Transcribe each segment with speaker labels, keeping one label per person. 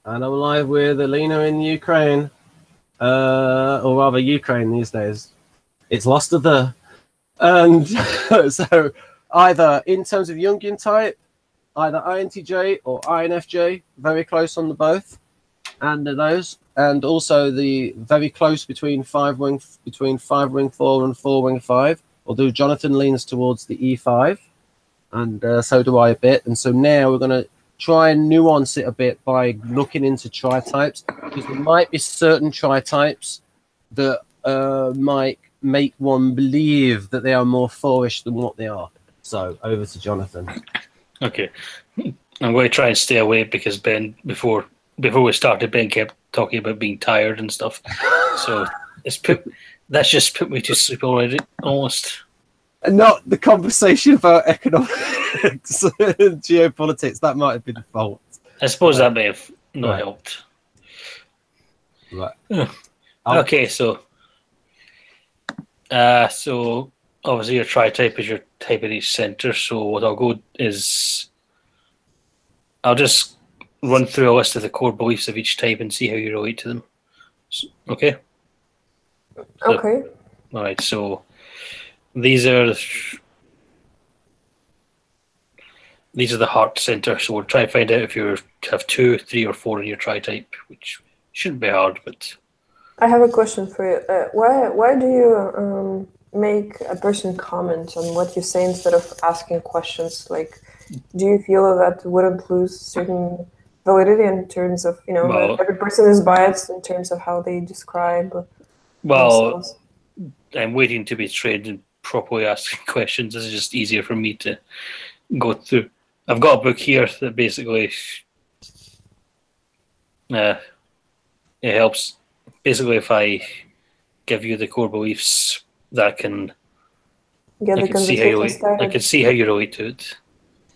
Speaker 1: And I'm live with Elina in Ukraine. Or rather Ukraine these days. It's lost to the... And so either in terms of Jungian type, either INTJ or INFJ, very close on the both. And those. And also the very close between 5-wing 4 and 4-wing 5. Although Jonathan leans towards the E5. And so do I a bit. And so now we're going to try and nuance it a bit by looking into tritypes, because there might be certain tritypes that might make one believe that they are more 4-ish than what they are. So over to Jonathan. Okay.
Speaker 2: I'm going to try and stay away because Ben, before we started, Ben kept talking about being tired and stuff. So that's just put me to sleep already, almost.
Speaker 1: And not the conversation about economics and geopolitics. That might have been the fault.
Speaker 2: I suppose that may have not helped.
Speaker 1: Right.
Speaker 2: Okay, so obviously your tritype is your type in each center. So what I'll go is I'll just run through a list of the core beliefs of each type and see how you relate to them. Okay?
Speaker 3: Okay.
Speaker 2: All right, so these are the heart center. So we'll try and find out if you have 2, 3, or 4 in your tritype, which shouldn't be hard. But
Speaker 3: I have a question for you. Why do you make a person comment on what you say instead of asking questions? Like, do you feel that wouldn't lose certain validity in terms of, every person is biased in terms of how they describe themselves?
Speaker 2: I'm waiting to be trained in properly asking questions. This is just easier for me to go through. I've got a book here that basically it helps. Basically, if I give you the core beliefs, that can I can see how you relate to it.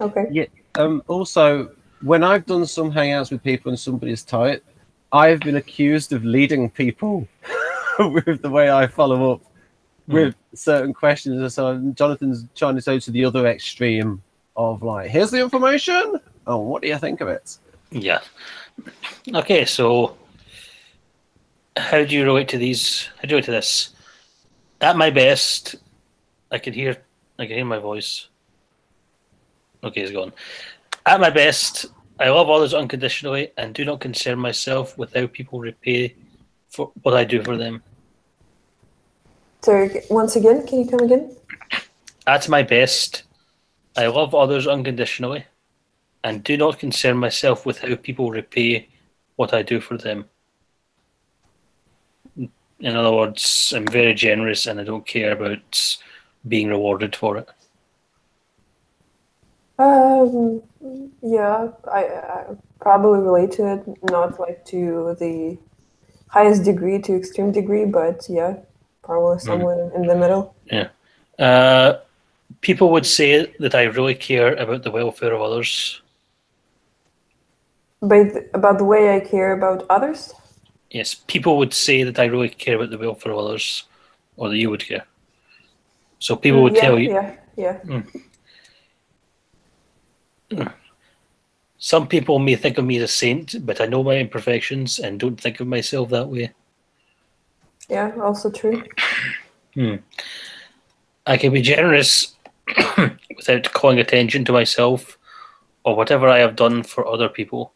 Speaker 3: Okay.
Speaker 1: Yeah. Also, when I've done some hangouts with people in somebody's type, I've been accused of leading people with the way I follow up with certain questions. And so Jonathan's trying to go to the other extreme of like, here's the information. Oh, what do you think of it?
Speaker 2: Yeah. Okay, so how do you relate to these? How do you relate to this? At my best, I can hear my voice. Okay, it's gone. At my best, I love others unconditionally and do not concern myself with how people repay for what I do for them.
Speaker 3: Sorry, once again, can you come again?
Speaker 2: At my best, I love others unconditionally and do not concern myself with how people repay what I do for them. In other words, I'm very generous and I don't care about being rewarded for it.
Speaker 3: Yeah, I probably relate to it, not like to the highest degree, to extreme degree, but yeah, probably somewhere in the middle.
Speaker 2: Yeah. People would say that I really care about the welfare of others.
Speaker 3: About the way I care about others?
Speaker 2: Yes, people would say that I really care about the welfare of others, or that you would care. So people would tell you.
Speaker 3: Yeah.
Speaker 2: Some people may think of me as a saint, but I know my imperfections and don't think of myself that way.
Speaker 3: Yeah, also true.
Speaker 2: I can be generous without calling attention to myself or whatever I have done for other people.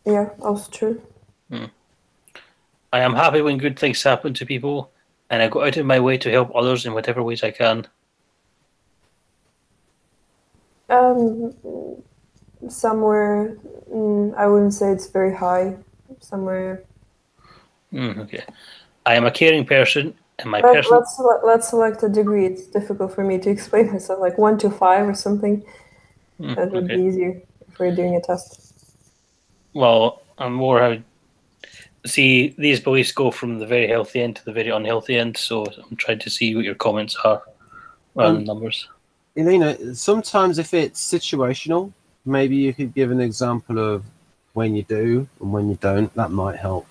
Speaker 3: Yeah, also true.
Speaker 2: I am happy when good things happen to people, and I go out of my way to help others in whatever ways I can.
Speaker 3: Somewhere, I wouldn't say it's very high. Somewhere.
Speaker 2: Okay. I am a caring person, and my
Speaker 3: let's select a degree. It's difficult for me to explain myself, like 1 to 5 or something. That would be easier if we're doing a test.
Speaker 2: Well, I'm more see, these beliefs go from the very healthy end to the very unhealthy end, so I'm trying to see what your comments are rather than numbers.
Speaker 1: Elina, sometimes if it's situational, maybe you could give an example of when you do and when you don't. That might help.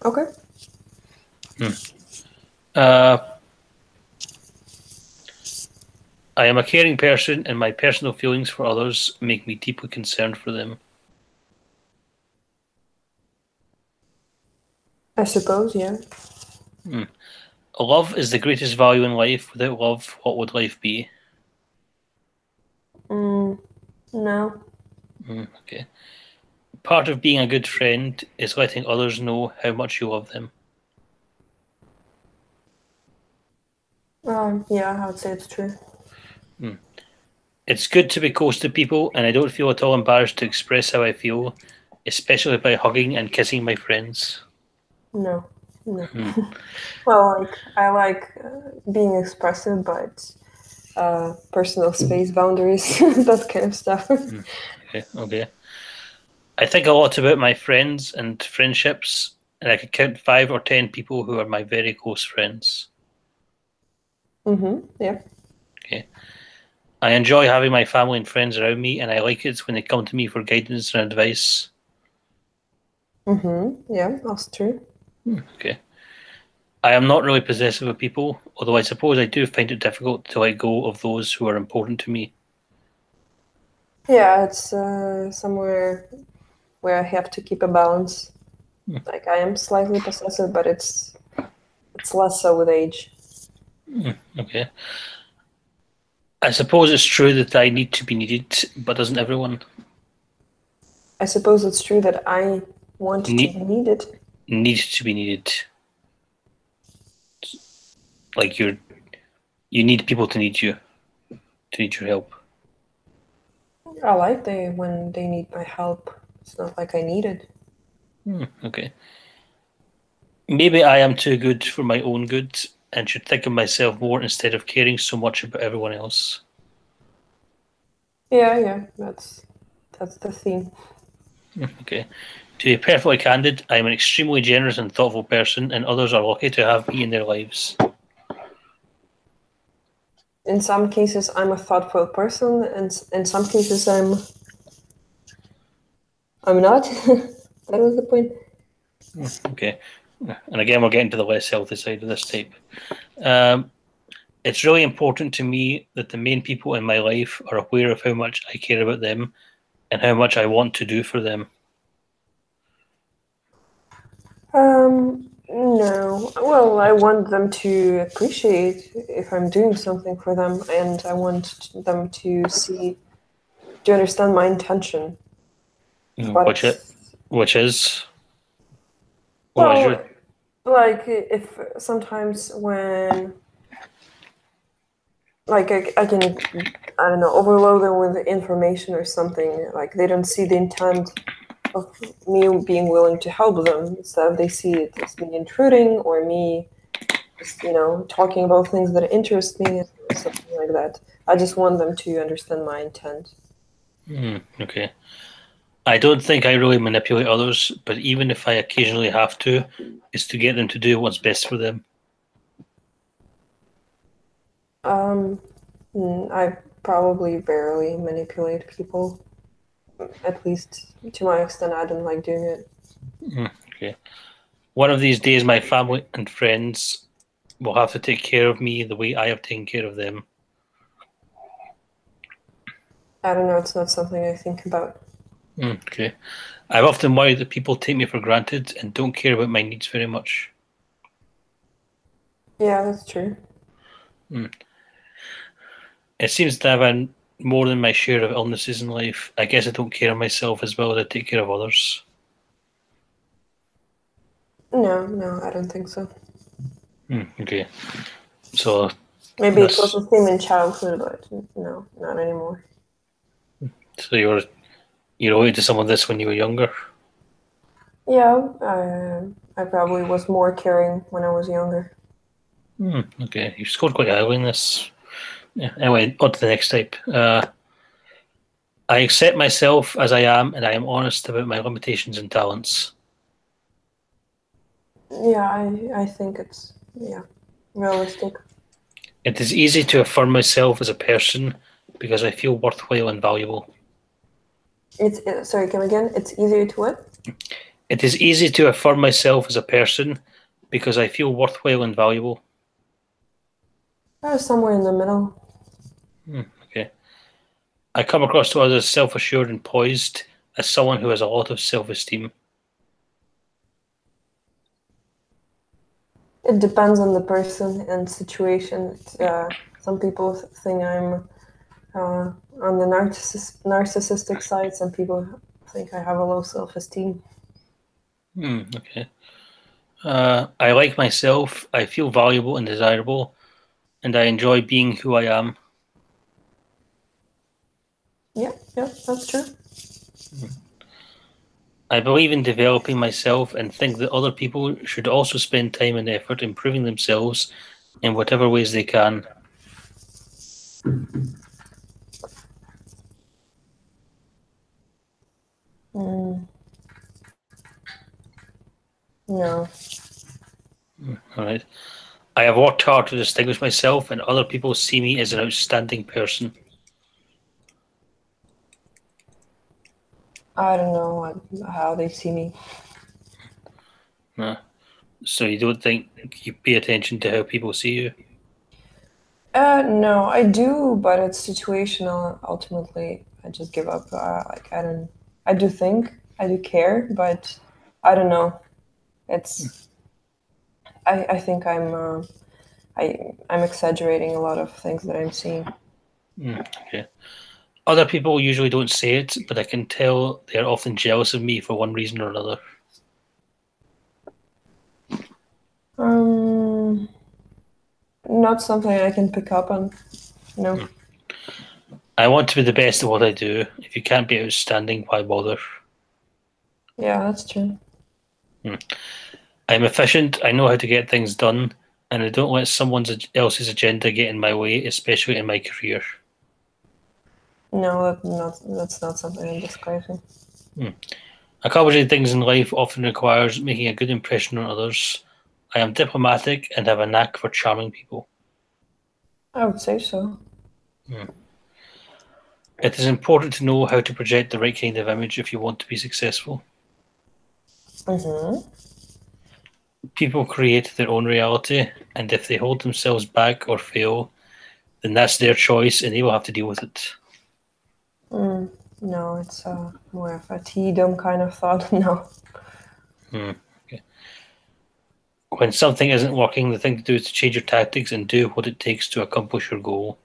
Speaker 3: Okay.
Speaker 2: I am a caring person and my personal feelings for others make me deeply concerned for them.
Speaker 3: I suppose, yeah.
Speaker 2: Love is the greatest value in life. Without love, what would life be?
Speaker 3: No.
Speaker 2: Okay. Part of being a good friend is letting others know how much you love them.
Speaker 3: Yeah, I would say it's true.
Speaker 2: It's good to be close to people, and I don't feel at all embarrassed to express how I feel, especially by hugging and kissing my friends.
Speaker 3: No. Well, like I like being expressive, but personal space boundaries, that kind of stuff.
Speaker 2: Okay. I think a lot about my friends and friendships, and I could count 5 or 10 people who are my very close friends.
Speaker 3: Yeah.
Speaker 2: Okay. I enjoy having my family and friends around me, and I like it when they come to me for guidance and advice.
Speaker 3: Yeah, that's true.
Speaker 2: Okay. I am not really possessive of people, although I suppose I do find it difficult to let go of those who are important to me.
Speaker 3: Yeah, it's somewhere where I have to keep a balance. Like I am slightly possessive, but it's less so with age.
Speaker 2: Okay. I suppose it's true that I need to be needed, but doesn't everyone?
Speaker 3: I suppose it's true that I want to be needed.
Speaker 2: Need to be needed. Like you need people to need you, to need your help.
Speaker 3: I like when they need my help. It's not like I need it.
Speaker 2: Okay. Maybe I am too good for my own good and should think of myself more instead of caring so much about everyone else.
Speaker 3: Yeah, that's the theme.
Speaker 2: Okay. To be perfectly candid, I am an extremely generous and thoughtful person, and others are lucky to have me in their lives.
Speaker 3: In some cases, I'm a thoughtful person, and in some cases, I'm not. That was the point.
Speaker 2: Okay. And again, we're getting to the less healthy side of this tape. It's really important to me that the main people in my life are aware of how much I care about them and how much I want to do for them.
Speaker 3: No. Well, I want them to appreciate if I'm doing something for them, and I want them to understand my intention.
Speaker 2: Which is
Speaker 3: Well,
Speaker 2: your...
Speaker 3: like if sometimes when like I can, I don't know, overload them with information or something, like they don't see the intent of me being willing to help them. Instead, they see it as me intruding or me just, talking about things that interest me or something like that. I just want them to understand my intent.
Speaker 2: Okay. I don't think I really manipulate others, but even if I occasionally have to, it's to get them to do what's best for them.
Speaker 3: I probably barely manipulate people. At least to my extent, I don't like doing it.
Speaker 2: Okay. One of these days, my family and friends will have to take care of me the way I have taken care of them.
Speaker 3: I don't know, it's not something I think about.
Speaker 2: Okay. I've often worried that people take me for granted and don't care about my needs very much.
Speaker 3: Yeah, that's true.
Speaker 2: It seems that I've had more than my share of illnesses in life. I guess I don't care of myself as well as I take care of others.
Speaker 3: No, I don't think so.
Speaker 2: Okay. So
Speaker 3: maybe it was a theme in childhood, but no, not anymore.
Speaker 2: So you related to some of this when you were younger?
Speaker 3: Yeah, I probably was more caring when I was younger.
Speaker 2: Okay, you scored quite highly in this. Yeah. Anyway, on to the next type. I accept myself as I am, and I am honest about my limitations and talents.
Speaker 3: Yeah, I think it's realistic.
Speaker 2: It is easy to affirm myself as a person because I feel worthwhile and valuable.
Speaker 3: Sorry, come again? It's easier to what?
Speaker 2: It is easy to affirm myself as a person because I feel worthwhile and valuable.
Speaker 3: Somewhere in the middle.
Speaker 2: Okay. I come across to others as self-assured and poised, as someone who has a lot of self-esteem.
Speaker 3: It depends on the person and situation. Some people think I'm on the narcissistic side. Some people think I have a low self-esteem.
Speaker 2: Okay. I like myself. I feel valuable and desirable, and I enjoy being who I am.
Speaker 3: Yeah, that's true.
Speaker 2: I believe in developing myself and think that other people should also spend time and effort improving themselves in whatever ways they can.
Speaker 3: No.
Speaker 2: All right. I have worked hard to distinguish myself, and other people see me as an outstanding person.
Speaker 3: I don't know how they see me.
Speaker 2: So you don't think you pay attention to how people see you?
Speaker 3: No, I do, but it's situational. Ultimately, I just give up. I do think, I do care, but I don't know. It's. I think I'm exaggerating a lot of things that I'm seeing.
Speaker 2: Okay. Other people usually don't say it, but I can tell they're often jealous of me for one reason or another.
Speaker 3: Not something I can pick up on. No.
Speaker 2: I want to be the best at what I do. If you can't be outstanding, why bother?
Speaker 3: Yeah, that's true.
Speaker 2: I'm efficient, I know how to get things done, and I don't let someone else's agenda get in my way, especially in my career.
Speaker 3: No, that's not something I'm describing.
Speaker 2: Accomplishing things in life often requires making a good impression on others. I am diplomatic and have a knack for charming people.
Speaker 3: I would say so.
Speaker 2: It is important to know how to project the right kind of image if you want to be successful. People create their own reality, and if they hold themselves back or fail, then that's their choice and they will have to deal with it.
Speaker 3: No, it's more of a T-dom kind of thought. No.
Speaker 2: Okay. When something isn't working, the thing to do is to change your tactics and do what it takes to accomplish your goal.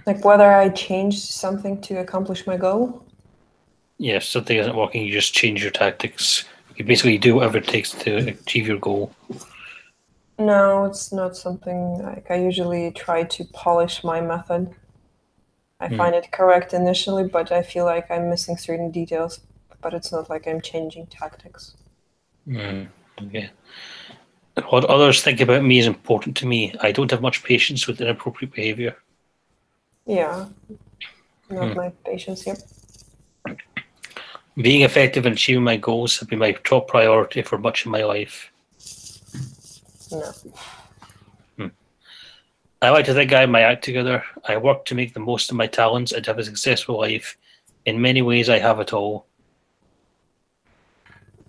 Speaker 3: Like whether I change something to accomplish my goal?
Speaker 2: Yeah, if something isn't working, you just change your tactics. You basically do whatever it takes to achieve your goal.
Speaker 3: No, it's not something like I usually try to polish my method. I find it correct initially, but I feel like I'm missing certain details. But it's not like I'm changing tactics.
Speaker 2: Okay. What others think about me is important to me. I don't have much patience with inappropriate behavior.
Speaker 3: Yeah. Not my patience, yep.
Speaker 2: Being effective in achieving my goals have been my top priority for much of my life.
Speaker 3: No.
Speaker 2: I like to think I have my act together. I work to make the most of my talents and have a successful life. In many ways, I have it all.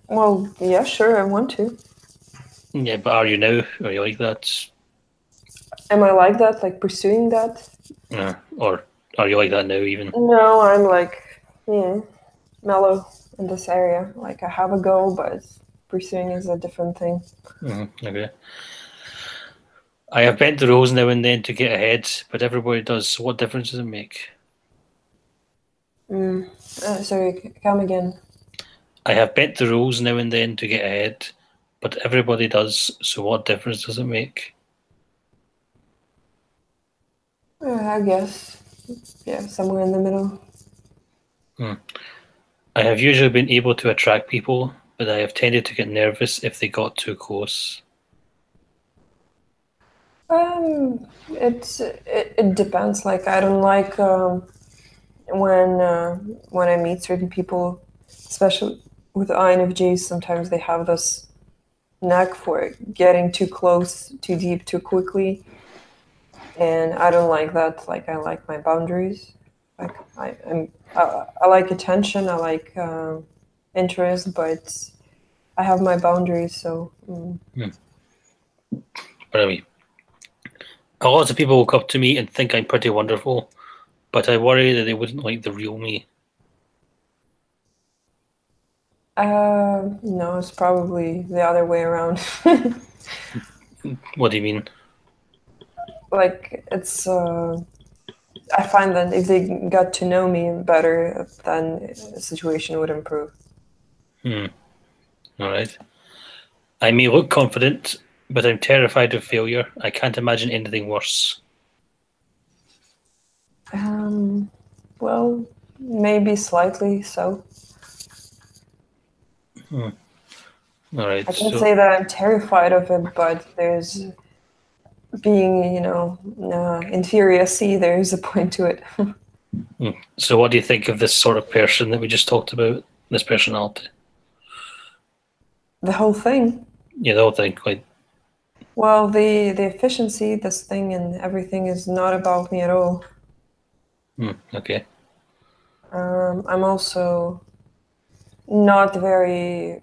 Speaker 3: Well, yeah, sure, I want to.
Speaker 2: Yeah, but are you now? Are you like that?
Speaker 3: Am I like that? Like pursuing that?
Speaker 2: Or are you like that now even?
Speaker 3: No, I'm like, mellow in this area. Like I have a goal, but pursuing is a different thing.
Speaker 2: Okay. I have bent the rules now and then to get ahead, but everybody does, so what difference does it make?
Speaker 3: Sorry, come again.
Speaker 2: I have bent the rules now and then to get ahead, but everybody does, so what difference does it make?
Speaker 3: I guess, yeah, somewhere in the middle.
Speaker 2: I have usually been able to attract people, but I have tended to get nervous if they got too close.
Speaker 3: It depends. Like I don't like when I meet certain people, especially with INFJs. Sometimes they have this knack for getting too close, too deep, too quickly, and I don't like that. Like I like my boundaries. Like I like attention. I like interest, but I have my boundaries. So.
Speaker 2: But I mean, a lot of people look up to me and think I'm pretty wonderful, but I worry that they wouldn't like the real me.
Speaker 3: No, it's probably the other way around.
Speaker 2: What do you mean?
Speaker 3: Like, it's, I find that if they got to know me better, then the situation would improve.
Speaker 2: All right. I may look confident, but I'm terrified of failure. I can't imagine anything worse.
Speaker 3: Well, maybe slightly so.
Speaker 2: All right.
Speaker 3: I can't say that I'm terrified of it, but there's being, inferior C, there's a point to it.
Speaker 2: So what do you think of this sort of person that we just talked about, this personality?
Speaker 3: The whole thing.
Speaker 2: Yeah, the whole thing. Like,
Speaker 3: well, the efficiency, this thing and everything is not about me at all.
Speaker 2: Okay.
Speaker 3: I'm also not very...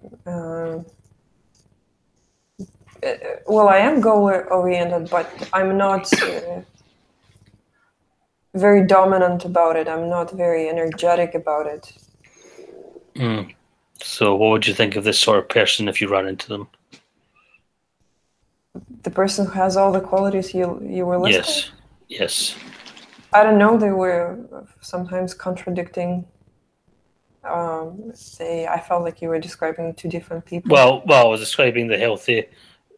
Speaker 3: well, I am goal-oriented, but I'm not very dominant about it. I'm not very energetic about it.
Speaker 2: So what would you think of this sort of person if you ran into them?
Speaker 3: The person who has all the qualities you were listing?
Speaker 2: Yes.
Speaker 3: I don't know. They were sometimes contradicting. I felt like you were describing two different people.
Speaker 2: Well, I was describing the healthy,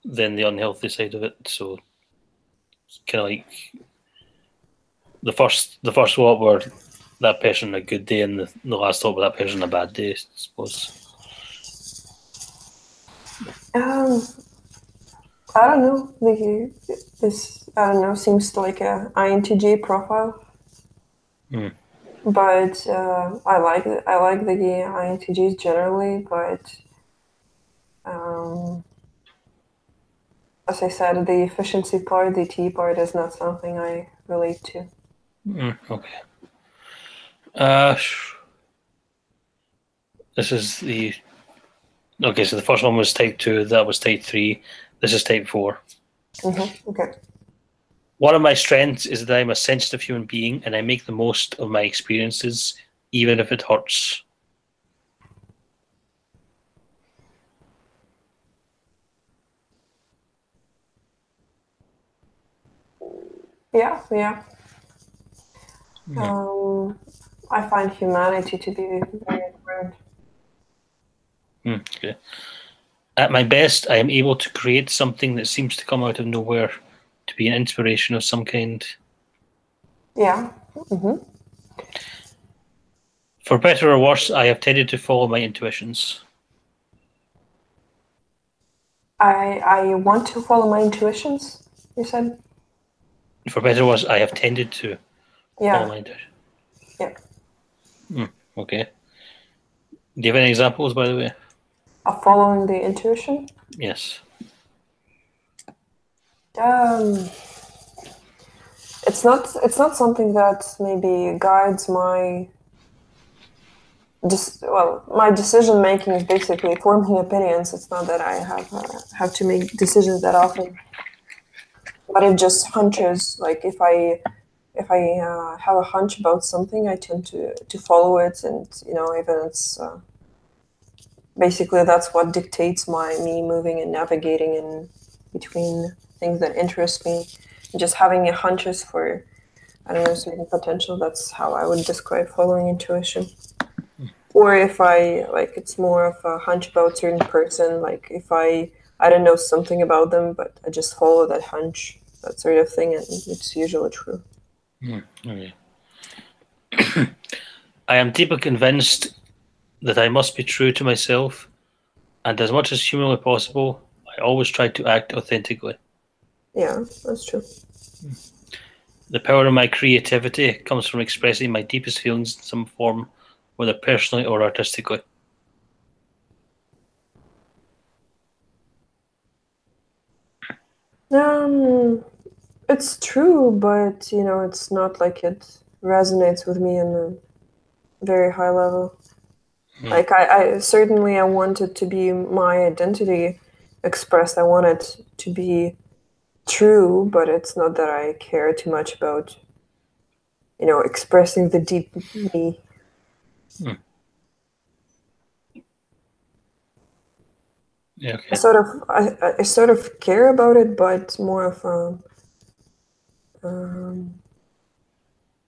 Speaker 2: then the unhealthy side of it. So it's kind of like the first thought were that person a good day, and the last thought were that person a bad day, I suppose.
Speaker 3: I don't know. This I don't know. Seems like a INTJ profile. But I like the INTJs generally. But as I said, the efficiency part, the T part, is not something I relate to.
Speaker 2: Okay. This is the... Okay, so the first one was type 2, that was type 3. This is type 4.
Speaker 3: Okay.
Speaker 2: One of my strengths is that I'm a sensitive human being and I make the most of my experiences, even if it hurts.
Speaker 3: Yeah. I find humanity to be very important.
Speaker 2: Okay. At my best, I am able to create something that seems to come out of nowhere, to be an inspiration of some kind.
Speaker 3: Yeah.
Speaker 2: For better or worse, I have tended to follow my intuitions.
Speaker 3: I want to follow my intuitions, you said?
Speaker 2: For better or worse, I have tended to follow my intuition.
Speaker 3: Yeah.
Speaker 2: Okay. Do you have any examples, by the way?
Speaker 3: Of following the intuition?
Speaker 2: Yes.
Speaker 3: It's not something that maybe guides my my decision making is basically forming opinions. It's not that I have to make decisions that often, but it just hunches. Like if I have a hunch about something, I tend to follow it, and even it's basically that's what dictates me moving and navigating in between things that interest me. And just having a hunches for, I don't know, certain potential. That's how I would describe following intuition. Or if it's more of a hunch about a certain person. Like if I don't know something about them, but I just follow that hunch, that sort of thing, and it's usually true.
Speaker 2: Okay. I am deeply convinced that I must be true to myself, and as much as humanly possible, I always try to act authentically.
Speaker 3: Yeah, that's true.
Speaker 2: The power of my creativity comes from expressing my deepest feelings in some form, whether personally or artistically.
Speaker 3: It's true, but it's not like it resonates with me in a very high level. Like I certainly I want it to be my identity expressed. I want it to be true, but it's not that I care too much about expressing the deep me.
Speaker 2: Yeah, okay.
Speaker 3: I sort of care about it, but more of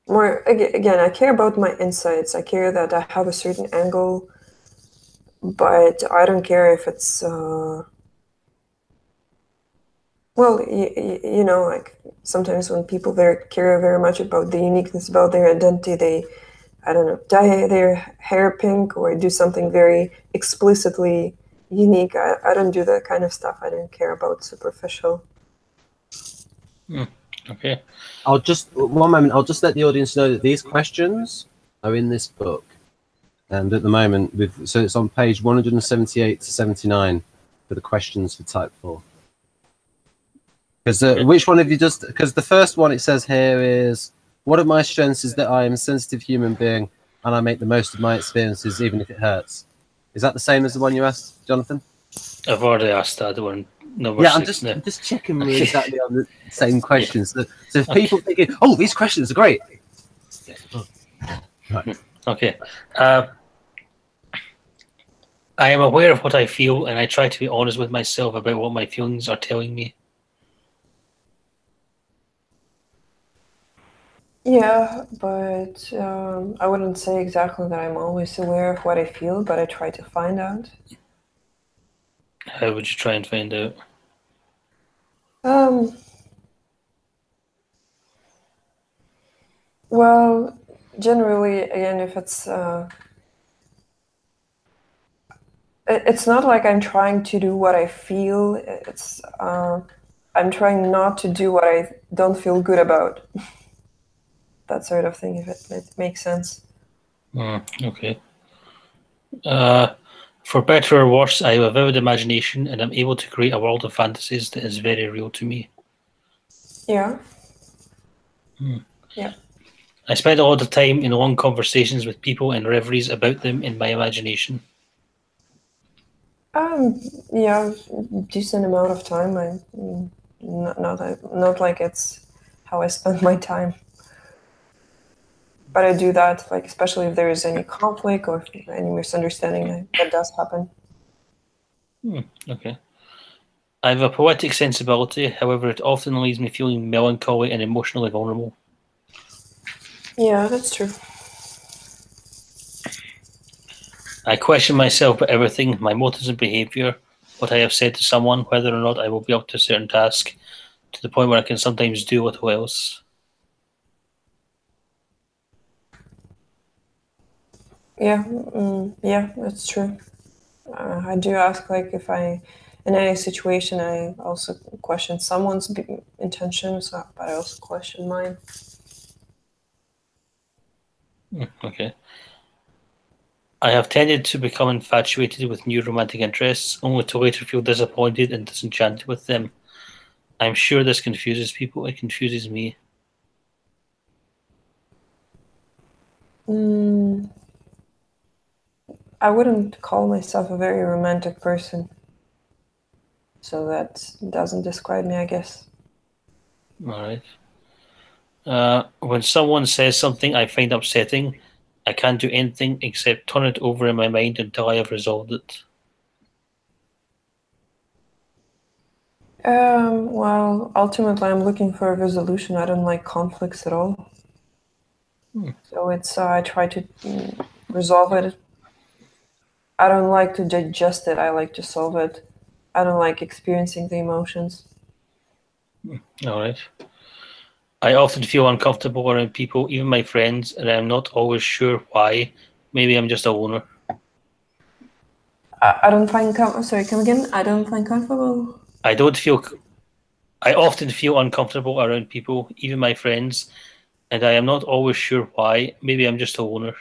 Speaker 3: more again. I care about my insights. I care that I have a certain angle, but I don't care if it's well, you know, like sometimes when people care very much about the uniqueness about their identity, they, I don't know, dye their hair pink or do something very explicitly unique. I don't do that kind of stuff. I don't care about superficial.
Speaker 2: Okay.
Speaker 1: I'll just one moment. I'll just let the audience know that these questions are in this book, and at the moment, so it's on page 178 to 79 for the questions for Type 4. Because which one have you just? Because the first one it says here is, one of my strengths is that I am a sensitive human being, and I make the most of my experiences, even if it hurts. Is that the same as the one you asked, Jonathan?
Speaker 2: I've already asked that one. Number
Speaker 1: Yeah,
Speaker 2: 6 now.
Speaker 1: I'm just checking we're exactly on the same questions. Yeah. So if people thinking, oh, these questions are great. Yeah. Oh. Right.
Speaker 2: Okay. I am aware of what I feel, and I try to be honest with myself about what my feelings are telling me.
Speaker 3: Yeah, but I wouldn't say exactly that I'm always aware of what I feel, but I try to find out.
Speaker 2: How would you try and find out?
Speaker 3: Well, generally, again, if it's not like I'm trying to do what I feel. It's I'm trying not to do what I don't feel good about. That sort of thing, if it makes sense.
Speaker 2: Okay. For better or worse, I have a vivid imagination, and I'm able to create a world of fantasies that is very real to me.
Speaker 3: Yeah. Yeah.
Speaker 2: I spend a lot of time in long conversations with people and reveries about them in my imagination.
Speaker 3: Yeah, decent amount of time. Not like it's how I spend my time. But I do that, like, especially if there is any conflict or any misunderstanding that does happen.
Speaker 2: Okay. I have a poetic sensibility, however, it often leaves me feeling melancholy and emotionally vulnerable.
Speaker 3: Yeah, that's true.
Speaker 2: I question myself about everything, my motives and behaviour, what I have said to someone, whether or not I will be up to a certain task, to the point where I can sometimes do little else.
Speaker 3: Yeah, yeah, that's true. I do ask, like, if I, in any situation, I also question someone's intentions, but I also question mine.
Speaker 2: Okay. I have tended to become infatuated with new romantic interests, only to later feel disappointed and disenchanted with them. I'm sure this confuses people. It confuses me.
Speaker 3: I wouldn't call myself a very romantic person, so that doesn't describe me, I guess.
Speaker 2: All right. When someone says something I find upsetting, I can't do anything except turn it over in my mind until I have resolved it.
Speaker 3: Well, ultimately, I'm looking for a resolution. I don't like conflicts at all. So it's I try to resolve it. I don't like to digest it. I like to solve it. I don't like experiencing the emotions.
Speaker 2: All right. I often feel uncomfortable around people, even my friends, and I'm not always sure why. Maybe I'm just a loner.
Speaker 3: I don't find sorry, come again. I don't find comfortable.
Speaker 2: I often feel uncomfortable around people, even my friends, and I am not always sure why. Maybe I'm just a loner.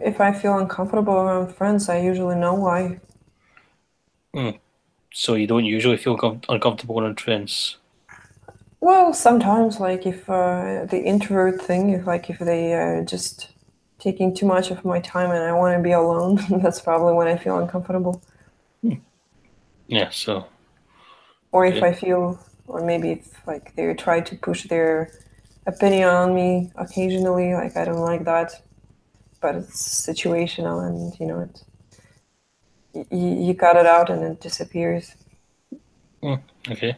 Speaker 3: If I feel uncomfortable around friends, I usually know why.
Speaker 2: So you don't usually feel uncomfortable around friends?
Speaker 3: Well, sometimes, like if the introvert thing, if they just taking too much of my time and I want to be alone, that's probably when I feel uncomfortable.
Speaker 2: Yeah. So.
Speaker 3: Or if I feel, or maybe if like they try to push their opinion on me occasionally, like I don't like that. but it's situational, and you cut it out and it disappears.
Speaker 2: Okay.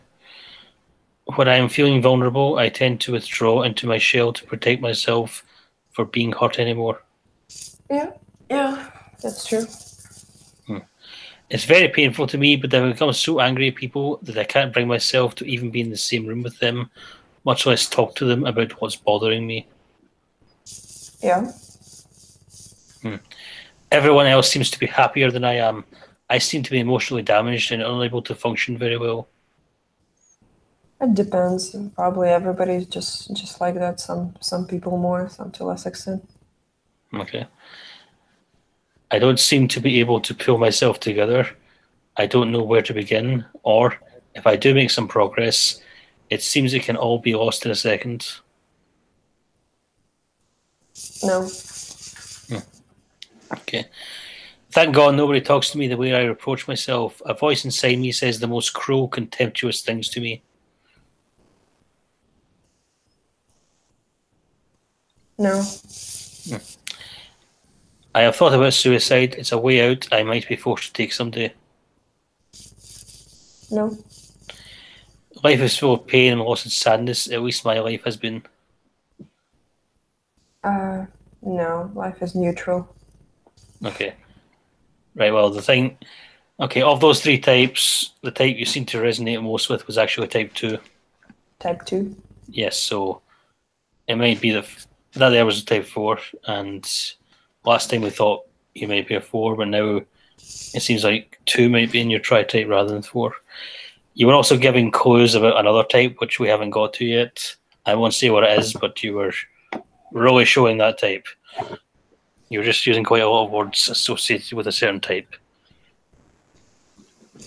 Speaker 2: When I am feeling vulnerable, I tend to withdraw into my shell to protect myself from being hurt anymore.
Speaker 3: Yeah, that's true.
Speaker 2: It's very painful to me, but I become so angry at people that I can't bring myself to even be in the same room with them, much less talk to them about what's bothering me.
Speaker 3: Yeah.
Speaker 2: Everyone else seems to be happier than I am. I seem to be emotionally damaged and unable to function very well.
Speaker 3: It depends. Probably everybody's just like that. Some people more, some to less extent.
Speaker 2: Okay. I don't seem to be able to pull myself together. I don't know where to begin, or if I do make some progress, it seems it can all be lost in a second.
Speaker 3: No.
Speaker 2: Okay. Thank God nobody talks to me the way I reproach myself. A voice inside me says the most cruel, contemptuous things to me.
Speaker 3: No.
Speaker 2: I have thought about suicide. It's a way out I might be forced to take someday.
Speaker 3: No.
Speaker 2: Life is full of pain and loss and sadness. At least my life has been.
Speaker 3: No. Life is neutral.
Speaker 2: Okay. Right, well, the thing... Okay, of those three types, the type you seem to resonate most with was actually type 2.
Speaker 3: Type 2?
Speaker 2: Yes, so it might be that there was a type 4, and last time we thought you might be a 4, but now it seems like 2 might be in your tri-type rather than 4. You were also giving clues about another type, which we haven't got to yet. I won't say what it is, but you were really showing that type. You were just using quite a lot of words associated with a certain type.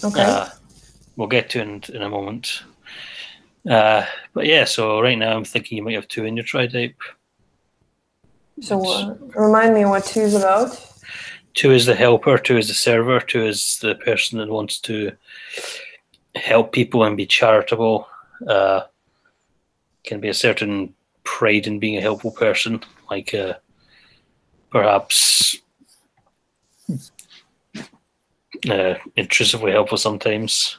Speaker 3: Okay.
Speaker 2: We'll get to it in a moment. But yeah, so right now I'm thinking you might have 2 in your tri-type.
Speaker 3: So remind me what 2 is about.
Speaker 2: 2 is the helper, 2 is the server, 2 is the person that wants to help people and be charitable. Can be a certain pride in being a helpful person, like perhaps intrusively helpful sometimes,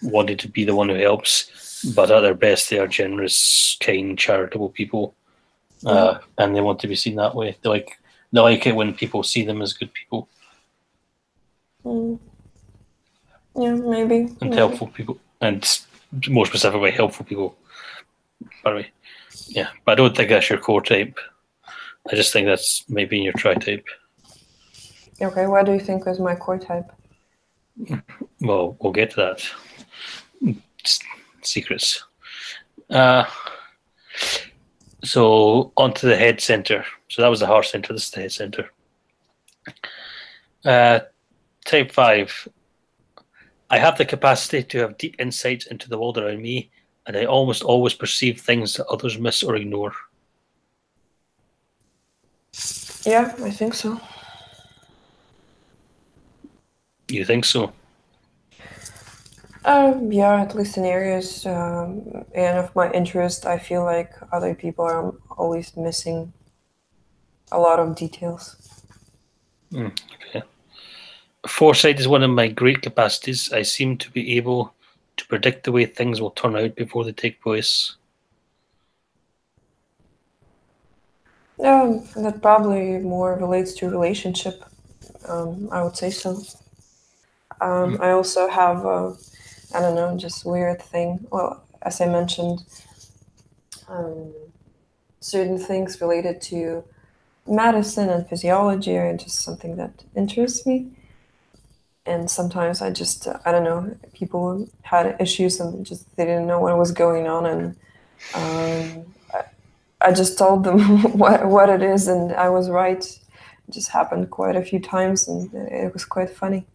Speaker 2: wanting to be the one who helps, but at their best they are generous, kind, charitable people, and they want to be seen that way. They like it when people see them as good people.
Speaker 3: Yeah, maybe.
Speaker 2: And helpful people, and more specifically helpful people. By the way, yeah, but I don't think that's your core type. I just think that's maybe in your tri-type.
Speaker 3: Okay, what do you think is my core type?
Speaker 2: Well, we'll get to that. Secrets. So onto the head center. So that was the heart center. This is the head center. Type 5. I have the capacity to have deep insights into the world around me, and I almost always perceive things that others miss or ignore.
Speaker 3: Yeah, I think so.
Speaker 2: You think so?
Speaker 3: Yeah, at least in areas and of my interest, I feel like other people are always missing a lot of details.
Speaker 2: Okay. Foresight is one of my great capacities. I seem to be able to predict the way things will turn out before they take place.
Speaker 3: That probably more relates to relationship. I would say so. I also have, I don't know, just weird thing. Well, as I mentioned, certain things related to medicine and physiology are just something that interests me. And sometimes I just, I don't know, people had issues and just they didn't know what was going on, and I just told them what it is, and I was right. It just happened quite a few times, and it was quite funny.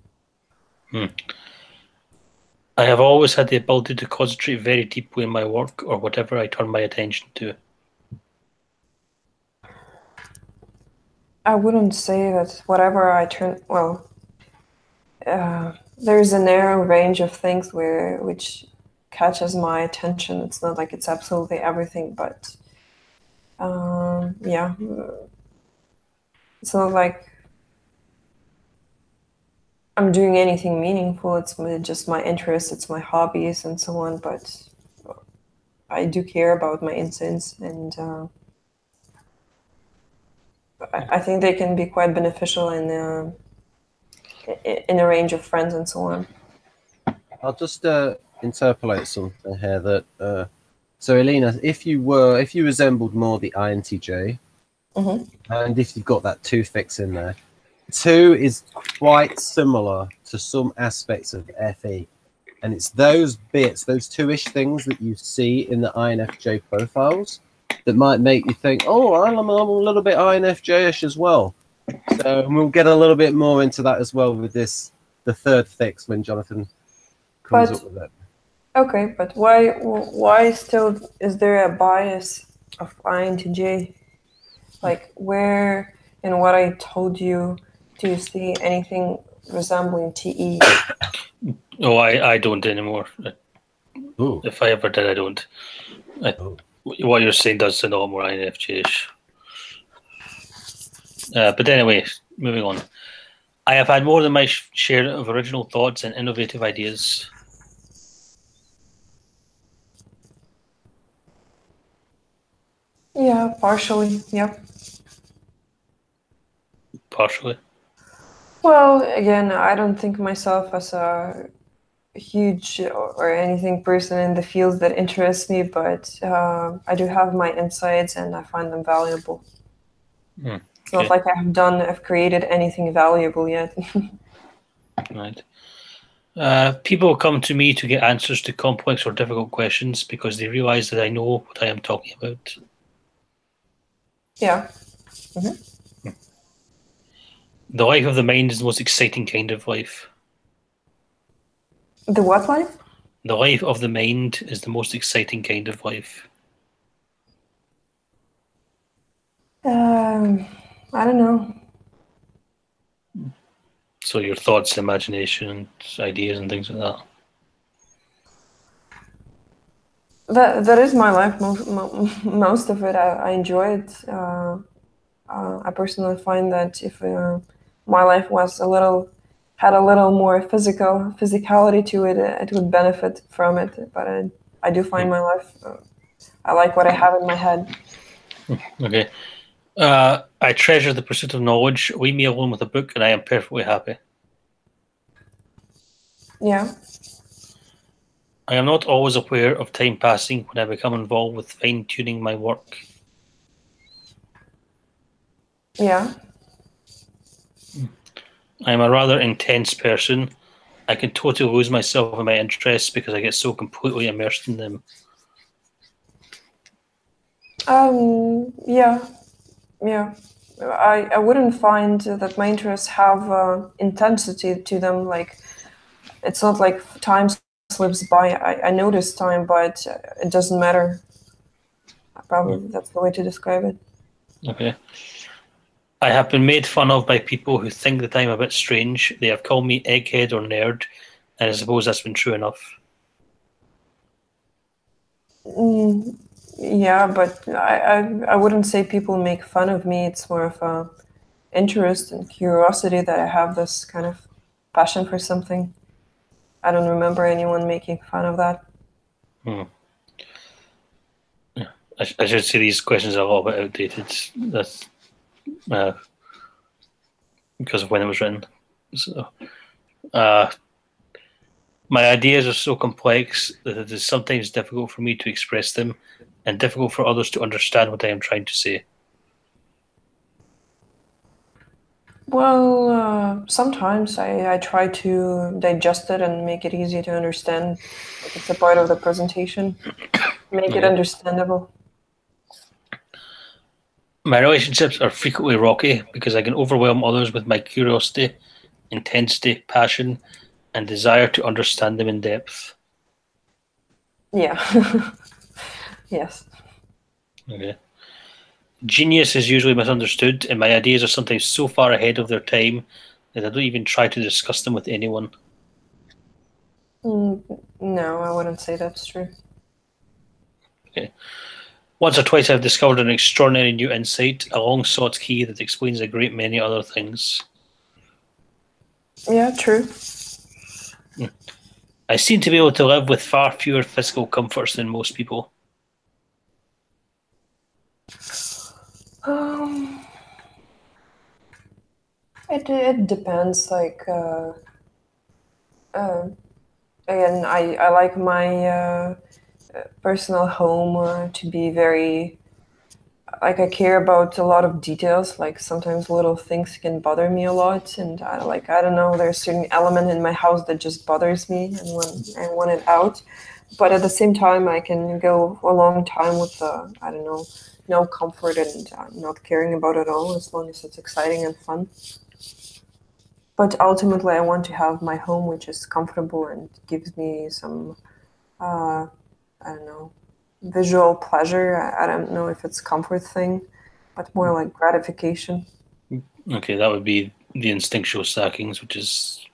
Speaker 2: I have always had the ability to concentrate very deeply in my work or whatever I turn my attention to.
Speaker 3: I wouldn't say that whatever I turn, well, there's a narrow range of things which catches my attention. It's not like it's absolutely everything, but yeah, it's not like I'm doing anything meaningful. It's just my interests, it's my hobbies and so on. But I do care about my instincts, and I think they can be quite beneficial in a range of friends and so on.
Speaker 1: I'll just interpolate something here that so Elina, if you resembled more the INTJ, and if you've got that 2 fix in there, 2 is quite similar to some aspects of FE, and it's those bits, those 2-ish things that you see in the INFJ profiles that might make you think, oh, I'm a little bit INFJ-ish as well. So we'll get a little bit more into that as well with the 3rd fix when Jonathan comes up with it.
Speaker 3: Okay, but why still is there a bias of INTJ? Like, where in what I told you do you see anything resembling TE?
Speaker 2: Oh, I don't anymore.
Speaker 1: Ooh.
Speaker 2: If I ever did, I don't. What you're saying does sound a lot more INFJ-ish. But anyway, moving on. I have had more than my share of original thoughts and innovative ideas.
Speaker 3: Yeah, partially. Yep.
Speaker 2: Partially.
Speaker 3: Well, again, I don't think myself as a huge or anything person in the fields that interests me, but I do have my insights and I find them valuable. It's not like I've created anything valuable yet.
Speaker 2: Right. People come to me to get answers to complex or difficult questions because they realize that I know what I am talking about.
Speaker 3: Yeah.
Speaker 2: The life of the mind is the most exciting kind of life.
Speaker 3: The what life?
Speaker 2: The life of the mind is the most exciting kind of life.
Speaker 3: I don't know.
Speaker 2: So your thoughts, imagination, ideas, and things like that.
Speaker 3: That is my life. Most of it, I enjoy it. I personally find that if my life was had a little more physicality to it, it would benefit from it. But I do find my life. I like what I have in my head.
Speaker 2: Okay. I treasure the pursuit of knowledge. Leave me alone with a book, and I am perfectly happy.
Speaker 3: Yeah.
Speaker 2: I am not always aware of time passing when I become involved with fine-tuning my work.
Speaker 3: Yeah.
Speaker 2: I am a rather intense person. I can totally lose myself in my interests because I get so completely immersed in them.
Speaker 3: Yeah. Yeah. I wouldn't find that my interests have intensity to them. Like, it's not like time slips by. I notice time, but it doesn't matter. Probably that's the way to describe it.
Speaker 2: Okay. I have been made fun of by people who think that I'm a bit strange. They have called me egghead or nerd, and I suppose that's been true enough.
Speaker 3: Yeah, but I wouldn't say people make fun of me. It's more of a interest and curiosity that I have this kind of passion for something. I don't remember anyone making fun of that.
Speaker 2: I should say these questions are a little bit outdated. That's because of when it was written. So, my ideas are so complex that it is sometimes difficult for me to express them and difficult for others to understand what I am trying to say.
Speaker 3: Well, sometimes I try to digest it and make it easy to understand. Like, it's a part of the presentation. Make it understandable.
Speaker 2: My relationships are frequently rocky because I can overwhelm others with my curiosity, intensity, passion, and desire to understand them in depth.
Speaker 3: Yeah. Yes.
Speaker 2: Okay. Genius is usually misunderstood, and my ideas are sometimes so far ahead of their time that I don't even try to discuss them with anyone.
Speaker 3: No, I wouldn't say that's true.
Speaker 2: Okay. Once or twice I've discovered an extraordinary new insight, a long-sought key that explains a great many other things.
Speaker 3: Yeah, true.
Speaker 2: I seem to be able to live with far fewer physical comforts than most people.
Speaker 3: It depends. Like, again, I like my personal home to be very. Like, I care about a lot of details. Like, sometimes little things can bother me a lot, and I don't know. There's a certain element in my house that just bothers me, and when I want it out. But at the same time, I can go a long time with I don't know, no comfort and not caring about it all, as long as it's exciting and fun. But ultimately, I want to have my home, which is comfortable and gives me some, I don't know, visual pleasure. I don't know if it's comfort thing, but more like gratification.
Speaker 2: Okay, that would be the instinctual stackings, which is,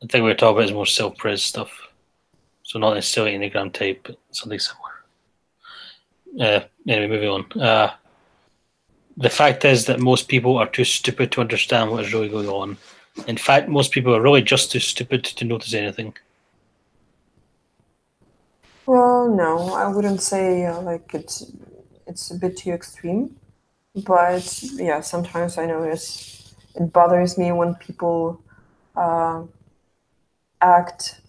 Speaker 2: I think we're talking about is more self-pres stuff. So not necessarily Enneagram type, but something similar. Anyway, moving on. The fact is that most people are too stupid to understand what is really going on. In fact, most people are really just too stupid to notice anything.
Speaker 3: Well, no, I wouldn't say like it's a bit too extreme, but yeah, sometimes I notice it bothers me when people act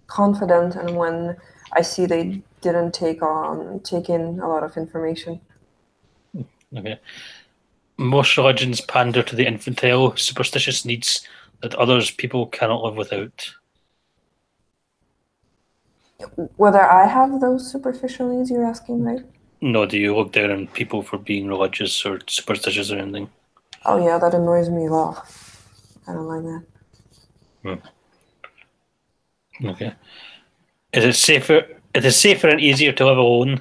Speaker 3: confident and when I see they didn't take in a lot of information.
Speaker 2: Okay. Most religions pander to the infantile, superstitious needs that others people cannot live without.
Speaker 3: Whether I have those superficial needs you're asking, right?
Speaker 2: No, do you look down on people for being religious or superstitious or anything?
Speaker 3: Oh yeah, that annoys me a lot. I don't like that.
Speaker 2: Okay. It is safer and easier to live alone.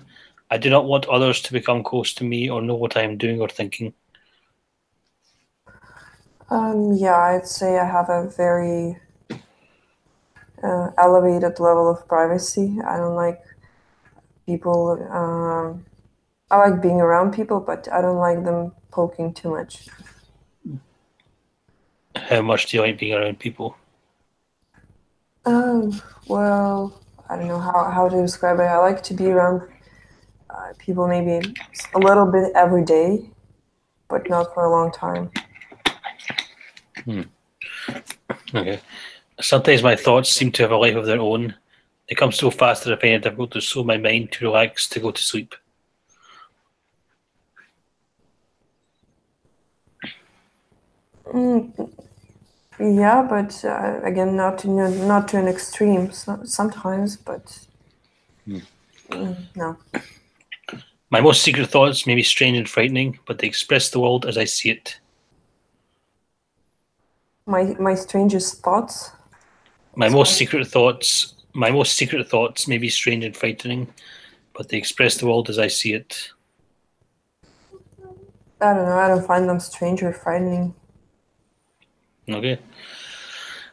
Speaker 2: I do not want others to become close to me or know what I am doing or thinking.
Speaker 3: Yeah, I'd say I have a very elevated level of privacy. I don't like people. I like being around people, but I don't like them poking too much.
Speaker 2: How much do you like being around people?
Speaker 3: Well, I don't know how to describe it. I like to be around people maybe a little bit every day, but not for a long time.
Speaker 2: Okay. Sometimes my thoughts seem to have a life of their own. They come so fast that I find it difficult to slow my mind to relax to go to sleep.
Speaker 3: Yeah, but again, not to an extreme. Sometimes, but no.
Speaker 2: My most secret thoughts may be strange and frightening, but they express the world as I see it.
Speaker 3: My strangest thoughts.
Speaker 2: My most secret thoughts may be strange and frightening, but they express the world as I see it.
Speaker 3: I don't know. I don't find them strange or frightening.
Speaker 2: Okay.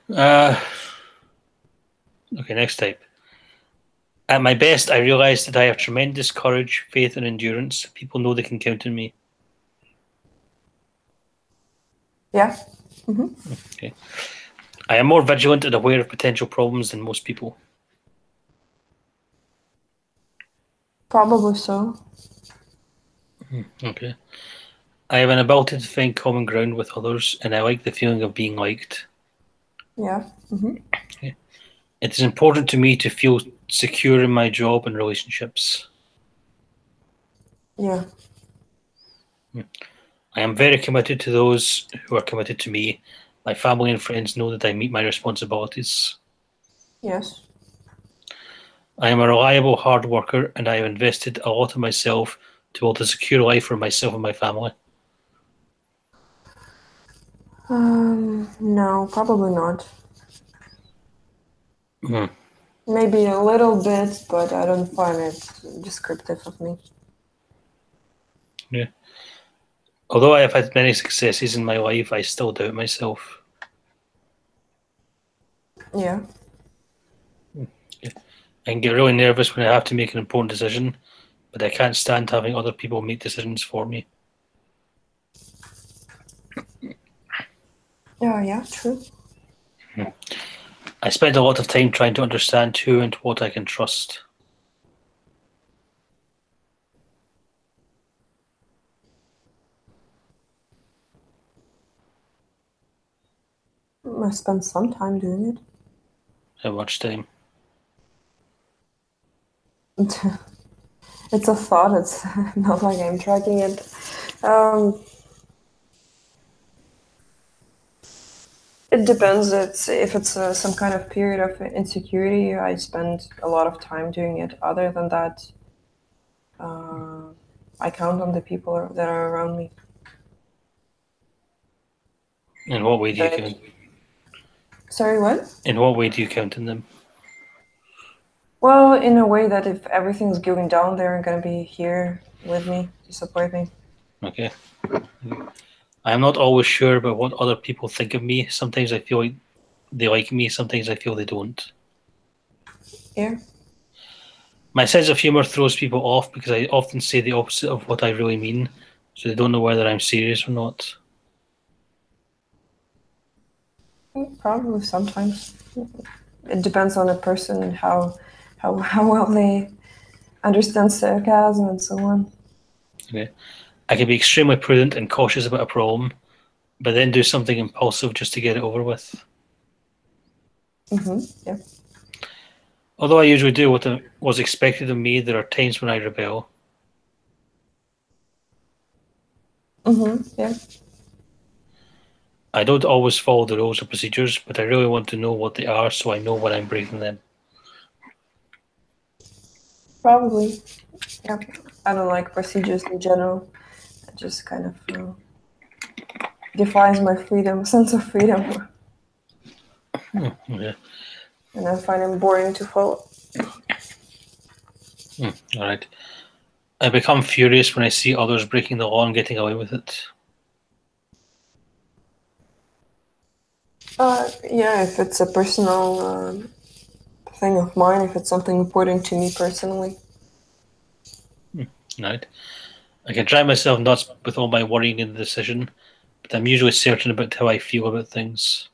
Speaker 2: Okay, next type. At my best, I realize that I have tremendous courage, faith, and endurance. People know they can count on me.
Speaker 3: Yeah.
Speaker 2: Okay. I am more vigilant and aware of potential problems than most people.
Speaker 3: Probably so.
Speaker 2: Okay. I have an ability to find common ground with others, and I like the feeling of being liked.
Speaker 3: Yeah.
Speaker 2: Okay. It is important to me to feel secure in my job and relationships.
Speaker 3: Yeah.
Speaker 2: I am very committed to those who are committed to me. My family and friends know that I meet my responsibilities.
Speaker 3: Yes.
Speaker 2: I am a reliable hard worker, and I have invested a lot of myself to build a secure life for myself and my family.
Speaker 3: No, probably not.
Speaker 2: Hmm.
Speaker 3: Maybe a little bit, but I don't find it descriptive of me.
Speaker 2: Yeah. Although I have had many successes in my life, I still doubt myself.
Speaker 3: Yeah.
Speaker 2: I can get really nervous when I have to make an important decision, but I can't stand having other people make decisions for me.
Speaker 3: Yeah, true.
Speaker 2: I spend a lot of time trying to understand who and what I can trust.
Speaker 3: I spend some time doing it.
Speaker 2: How much time?
Speaker 3: It's a thought. It's not like I'm tracking it. It depends. If it's some kind of period of insecurity, I spend a lot of time doing it. Other than that, I count on the people that are around me.
Speaker 2: In what way do you count?
Speaker 3: Sorry, what?
Speaker 2: In what way do you count on them?
Speaker 3: Well, in a way that if everything's going down, they're going to be here with me to support me.
Speaker 2: Okay. I am not always sure about what other people think of me. Sometimes I feel like they like me, sometimes I feel they don't.
Speaker 3: Yeah.
Speaker 2: My sense of humor throws people off because I often say the opposite of what I really mean, so they don't know whether I'm serious or not.
Speaker 3: Probably sometimes. It depends on a person and how well they understand sarcasm and so on.
Speaker 2: Okay. I can be extremely prudent and cautious about a problem, but then do something impulsive just to get it over with.
Speaker 3: Yeah.
Speaker 2: Although I usually do what was expected of me, there are times when I rebel.
Speaker 3: Yeah.
Speaker 2: I don't always follow the rules or procedures, but I really want to know what they are so I know when I'm breaking them.
Speaker 3: Probably. Yeah. I don't like procedures in general. It just kind of defines my freedom, sense of freedom.
Speaker 2: Okay.
Speaker 3: And I find them boring to follow.
Speaker 2: All right. I become furious when I see others breaking the law and getting away with it.
Speaker 3: Yeah, if it's a personal thing of mine, if it's something important to me personally.
Speaker 2: Right. I can drive myself nuts with all my worrying in the decision, but I'm usually certain about how I feel about things.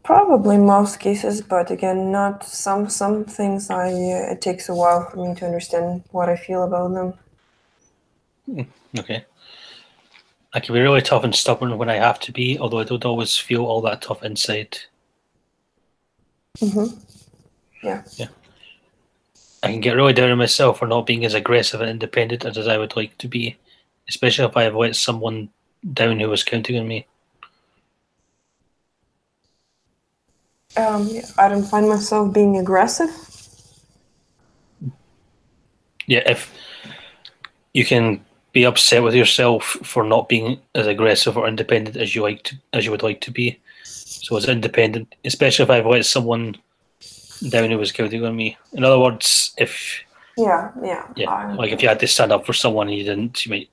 Speaker 3: Probably most cases, but again, not some things. It takes a while for me to understand what I feel about them.
Speaker 2: Okay. I can be really tough and stubborn when I have to be, although I don't always feel all that tough inside.
Speaker 3: Yeah.
Speaker 2: I can get really down on myself for not being as aggressive and independent as I would like to be, especially if I have let someone down who was counting on me.
Speaker 3: I don't find myself being aggressive.
Speaker 2: Yeah, if you can be upset with yourself for not being as aggressive or independent as you would like to be. So as independent, especially if I've let someone down who was counting on me. In other words, if like if you had to stand up for someone and you didn't, you might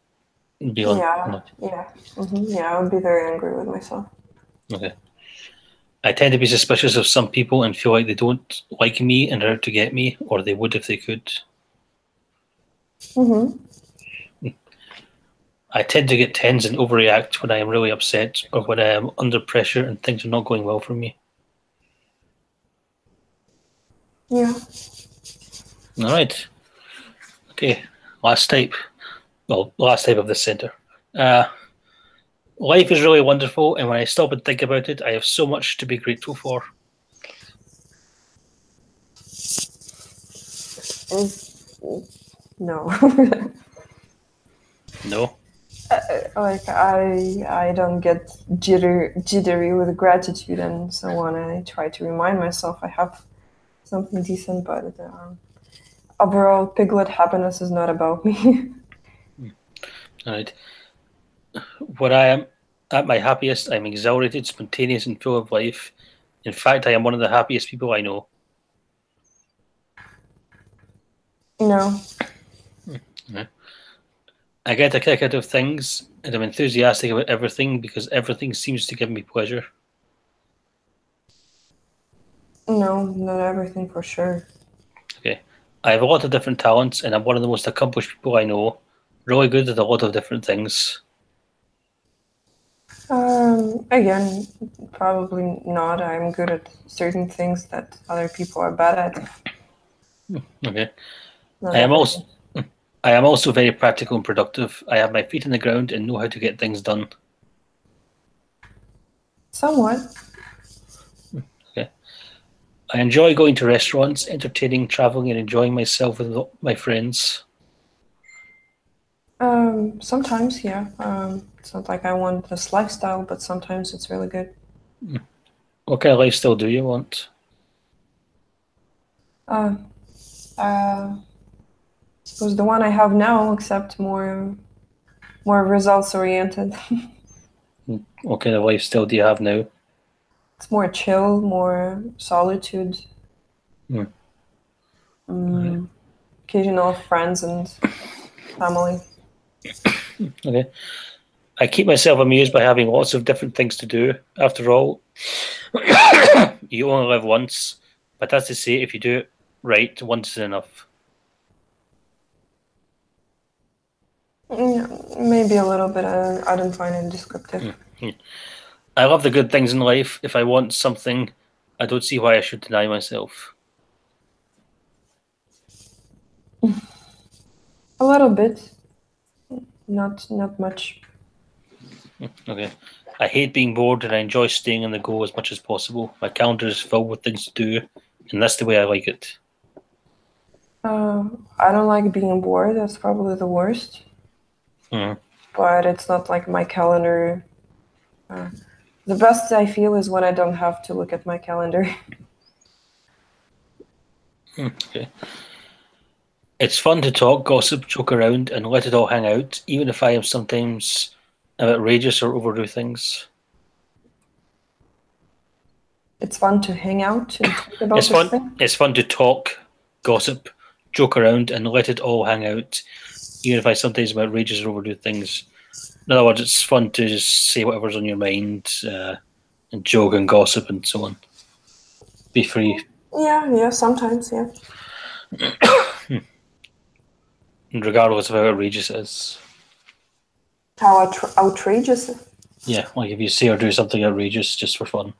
Speaker 2: be on.
Speaker 3: I would be very angry with myself.
Speaker 2: Okay. I tend to be suspicious of some people and feel like they don't like me and are out to get me, or they would if they could. I tend to get tense and overreact when I am really upset or when I am under pressure and things are not going well for me.
Speaker 3: Yeah.
Speaker 2: All right. Okay. Last type. Well, last type of this center. Life is really wonderful, and when I stop and think about it, I have so much to be grateful for.
Speaker 3: No.
Speaker 2: No.
Speaker 3: Like I don't get jittery with gratitude and so on. I try to remind myself I have something decent, but overall, piglet happiness is not about me.
Speaker 2: All right. When I am at my happiest, I'm exhilarated, spontaneous, and full of life. In fact, I am one of the happiest people I know.
Speaker 3: No.
Speaker 2: Yeah. I get a kick out of things, and I'm enthusiastic about everything because everything seems to give me pleasure.
Speaker 3: No, not everything for sure.
Speaker 2: Okay. I have a lot of different talents, and I'm one of the most accomplished people I know. Really good at a lot of different things.
Speaker 3: Again, probably not. I'm good at certain things that other people are bad at.
Speaker 2: Okay.
Speaker 3: Not
Speaker 2: I am
Speaker 3: everything.
Speaker 2: also very practical and productive. I have my feet on the ground and know how to get things done.
Speaker 3: Somewhat.
Speaker 2: Okay. I enjoy going to restaurants, entertaining, traveling, and enjoying myself with my friends.
Speaker 3: Sometimes, yeah. It's not like I want this lifestyle, but sometimes it's really good.
Speaker 2: What kind of lifestyle do you want?
Speaker 3: Uh, suppose the one I have now, except more results oriented.
Speaker 2: What kind of lifestyle do you have now?
Speaker 3: It's more chill, more solitude.
Speaker 2: Hmm. Right.
Speaker 3: Occasional friends and family.
Speaker 2: Okay. I keep myself amused by having lots of different things to do. After all, you only live once, but that's to say, if you do it right, once is enough.
Speaker 3: Maybe a little bit. I don't find it descriptive.
Speaker 2: I love the good things in life. If I want something, I don't see why I should deny myself.
Speaker 3: A little bit. Not much.
Speaker 2: Okay. I hate being bored and I enjoy staying on the go as much as possible. My calendar is filled with things to do, and that's the way I like it.
Speaker 3: I don't like being bored. That's probably the worst.
Speaker 2: Mhm.
Speaker 3: But it's not like my calendar. The best I feel is when I don't have to look at my calendar.
Speaker 2: Okay. It's fun to talk, gossip, joke around, and let it all hang out, even if I am sometimes outrageous or overdo things.
Speaker 3: It's fun to hang out and talk about this thing.
Speaker 2: It's fun to talk, gossip, joke around, and let it all hang out, even if I sometimes am outrageous or overdo things. In other words, it's fun to just say whatever's on your mind, and joke and gossip and so on. Be free.
Speaker 3: Yeah, sometimes, yeah.
Speaker 2: Regardless of how outrageous it is.
Speaker 3: How outrageous?
Speaker 2: Yeah, like if you say or do something outrageous just for fun.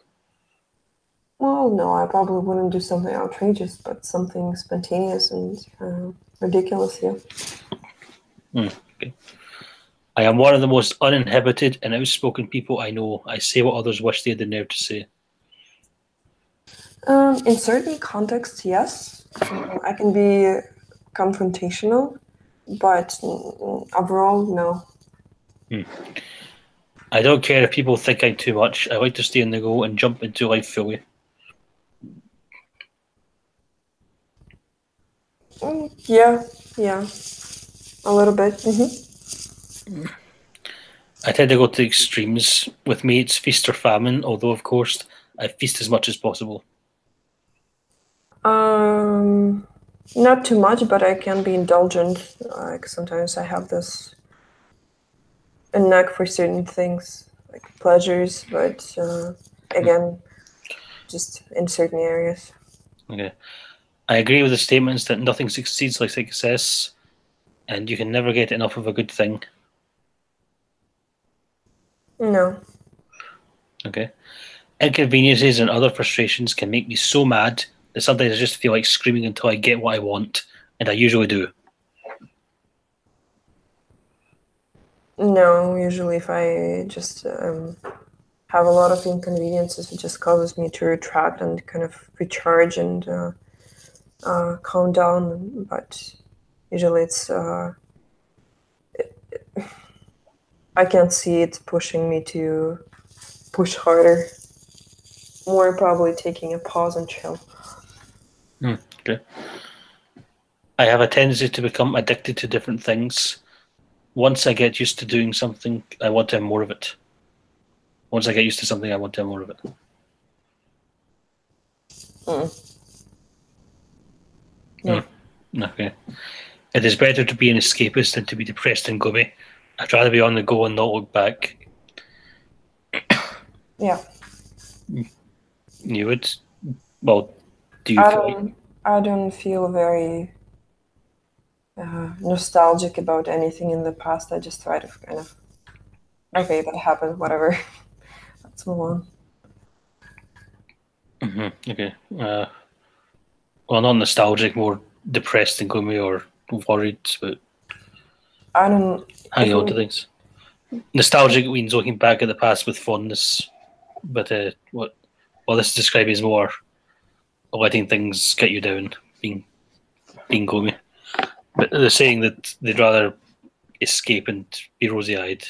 Speaker 3: Well, no, I probably wouldn't do something outrageous, but something spontaneous and ridiculous, yeah.
Speaker 2: Okay. I am one of the most uninhibited and outspoken people I know. I say what others wish they had the nerve to say.
Speaker 3: In certain contexts, yes. I can be confrontational, but overall, no.
Speaker 2: I don't care if people think I'm too much. I like to stay on the go and jump into life fully.
Speaker 3: Yeah, a little bit.
Speaker 2: I tend to go to extremes. With me, it's feast or famine, although, of course, I feast as much as possible.
Speaker 3: Not too much, but I can be indulgent. Like sometimes I have this a knack for certain things, like pleasures, but again, just in certain areas.
Speaker 2: Okay. I agree with the statements that nothing succeeds like success, and you can never get enough of a good thing.
Speaker 3: No.
Speaker 2: Okay. Inconveniences and other frustrations can make me so mad that sometimes I just feel like screaming until I get what I want, and I usually do.
Speaker 3: No, usually if I just have a lot of inconveniences, it just causes me to retract and kind of recharge and calm down. But usually it's I can't see it pushing me to push harder. More probably taking a pause and chill.
Speaker 2: Okay. I have a tendency to become addicted to different things. Once I get used to doing something, I want to have more of it. Once I get used to something, I want to have more of it.
Speaker 3: No.
Speaker 2: Okay. It is better to be an escapist than to be depressed and gloomy. I'd rather be on the go and not look back.
Speaker 3: Yeah.
Speaker 2: You would? Well, do you feel like?
Speaker 3: I don't feel very nostalgic about anything in the past. I just try to kind of, okay, that happened, whatever. Let's move on.
Speaker 2: Okay. Well, not nostalgic, more depressed and gloomy or worried about
Speaker 3: I don't.
Speaker 2: hanging on to things. Nostalgic means looking back at the past with fondness, but what this is describing is more letting things get you down, being gloomy. But they're saying that they'd rather escape and be rosy-eyed.